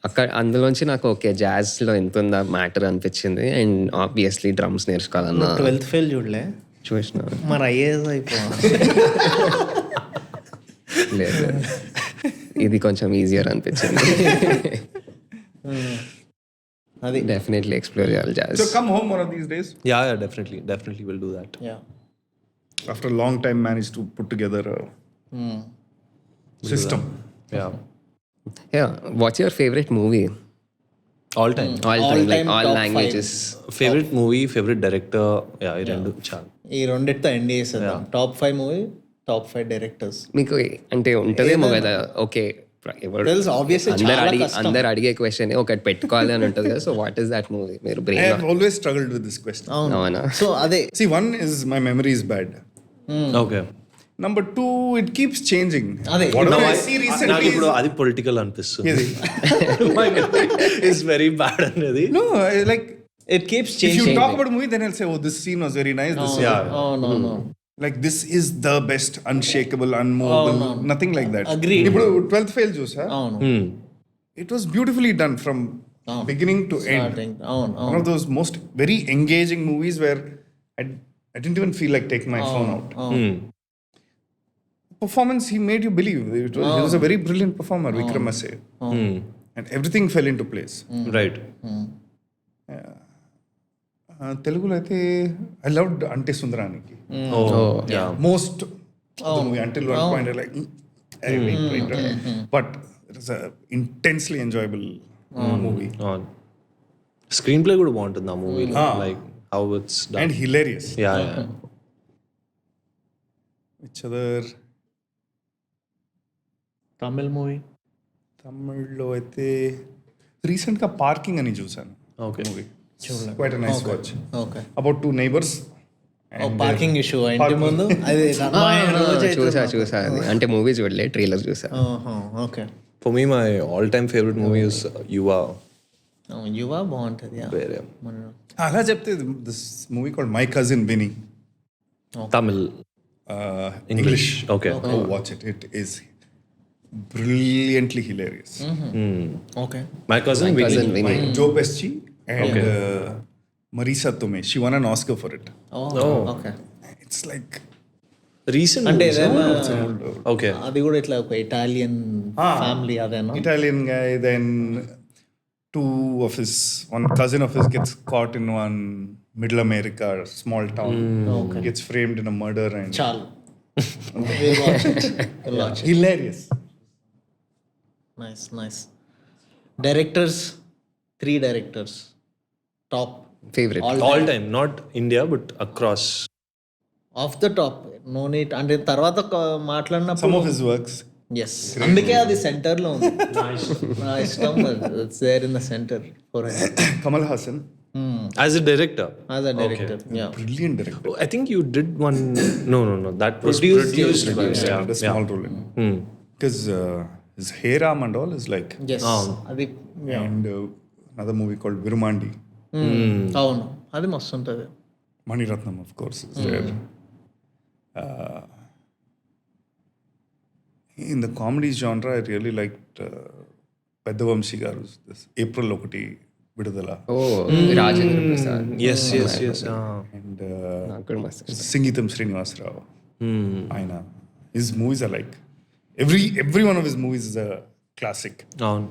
అక్కడ అందులోంచి నాకు ఓకే జాజ్లో ఎంత ఉందా మ్యాటర్ అనిపించింది. అండ్ ఆబ్వియస్లీ డ్రమ్స్ నేర్చుకోవాలన్నా. 12th ఫెయిల్ చూడలే చూసిన మరి ఐఏఎస్ అయిపోయా. లేదు, ఇది కొంచెం ఈజియర్ అనిపించింది. అది డెఫినెట్లీ ఎక్స్ప్లోర్ చేయాలి jazz. So come home one of these days. Yeah, definitely we'll do that. After a long time, managed to put together a system. Yeah. What's your favorite movie? All time. All like all top languages. Favorite movie, favorite director. Yeah, ఈ రెండు చాలు. ఈ రెండిటితో end చేసేద్దాం. Top 5 movie, top 5 directors. మీకు అంటే ఉంటదేమో కదా, okay తెలుసు ఆబ్వియస్లీ అందరు అడిగే క్వశ్చన్ ఒకటి పెట్టుకోవాలి అని ఉంటుంది కదా. So what is that movie? మీరు I have always struggled with this question. అవునా? సో అదే See, one is my memory is bad. Okay Number 2, it keeps changing. అదే. Whatever I see recently నాకు ఇప్పుడు is- అది పొలిటికల్ అనిపిస్తుంది ఏది? It's very bad అనేది No, like it keeps if you changing. talk about a movie, then I'll say, oh, this scene was very nice. This అవును like this is the best, unshakable, unmovable, nothing like that. Agreed. ఇప్పుడు 12th fail చూసా. అవును It was beautifully done from beginning to end. Starting. అవును One of those most very engaging movies where I didn't even feel like taking my phone out. Performance, he made you believe. He was a very brilliant performer, Vikram Masse. And everything fell into place. Right తెలుగులో అయితే I loved అంటే సుందరానికి yeah most of the movie until one point I like but it is a intensely enjoyable movie screen play కూడా బాగుంటుంది ఆ మూవీలో like how it's and hilarious. Yeah Which other Tamil movie తమిళ్లో అయితే రీసెంట్గా పార్కింగ్ అని చూసాను okay movie quite nice watch okay about 2 neighbors. Parking issue ఇంటి ముందు అది చూసా అది. అంటే మూవీ చూడలే, ట్రైలర్ చూసా. Okay for me my all time favourite movie is Yuva Yuva బాగుంటుంది వేరే అలా చెప్తే this movie called my cousin Vinny, Tamil English. Okay. Oh, watch it. It is brilliantly hilarious. Okay my cousin By Joe Pesci and Marisa Tomei. She won an Oscar for it. Okay It's like recent అంటే ఏదైనా okay అది కూడా ఇట్లా ఒక Italian family అదేనా? Italian guy, then one cousin of his gets caught in one middle America small town. Gets framed in a murder and చాలు hilarious. Nice directors 3 directors top favourite. All time not India but across of the top no neat అంటే తర్వాత మాట్లాడినప్పుడు Some of his works. Yes అందుకే అది centre లో ఉంది. నా ఇష్టం it's there in the centre for Kamal Hassan, as a director as a director. Yeah brilliant director. I think you did one. No. That was Produced, produced. yeah. Had a small role in it. Because his hair arm and all is like. Yes అది And another movie called Virumandi. అవును అది మస్తు ఉంటుంది. Mani Ratnam, of course, is there. In the comedy genre, I really liked Pedda Vamshi garu's this April Okati Vidudala. Oh Rajendra Prasad. Yes. And నాకు కూడా మస్తు. Singitam Srinivasarao. Aina. His movies are like every one of his movies is a classic. అవును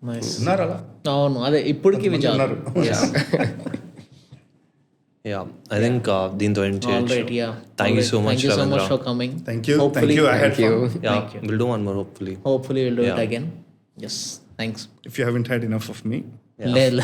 nice. Unnarala? అవును అదే ఇప్పటికి విచారు. Yeah I think దీంతో end all right. చేయొచ్చు. Yeah Thank you so much, so much Ravindra. For coming. Thank you. Hopefully- Thank you. I had Thank you. fun. Yeah, we'll do one more hopefully. Hopefully we'll do it again. Yes, thanks. If you haven't had enough of me. లేదు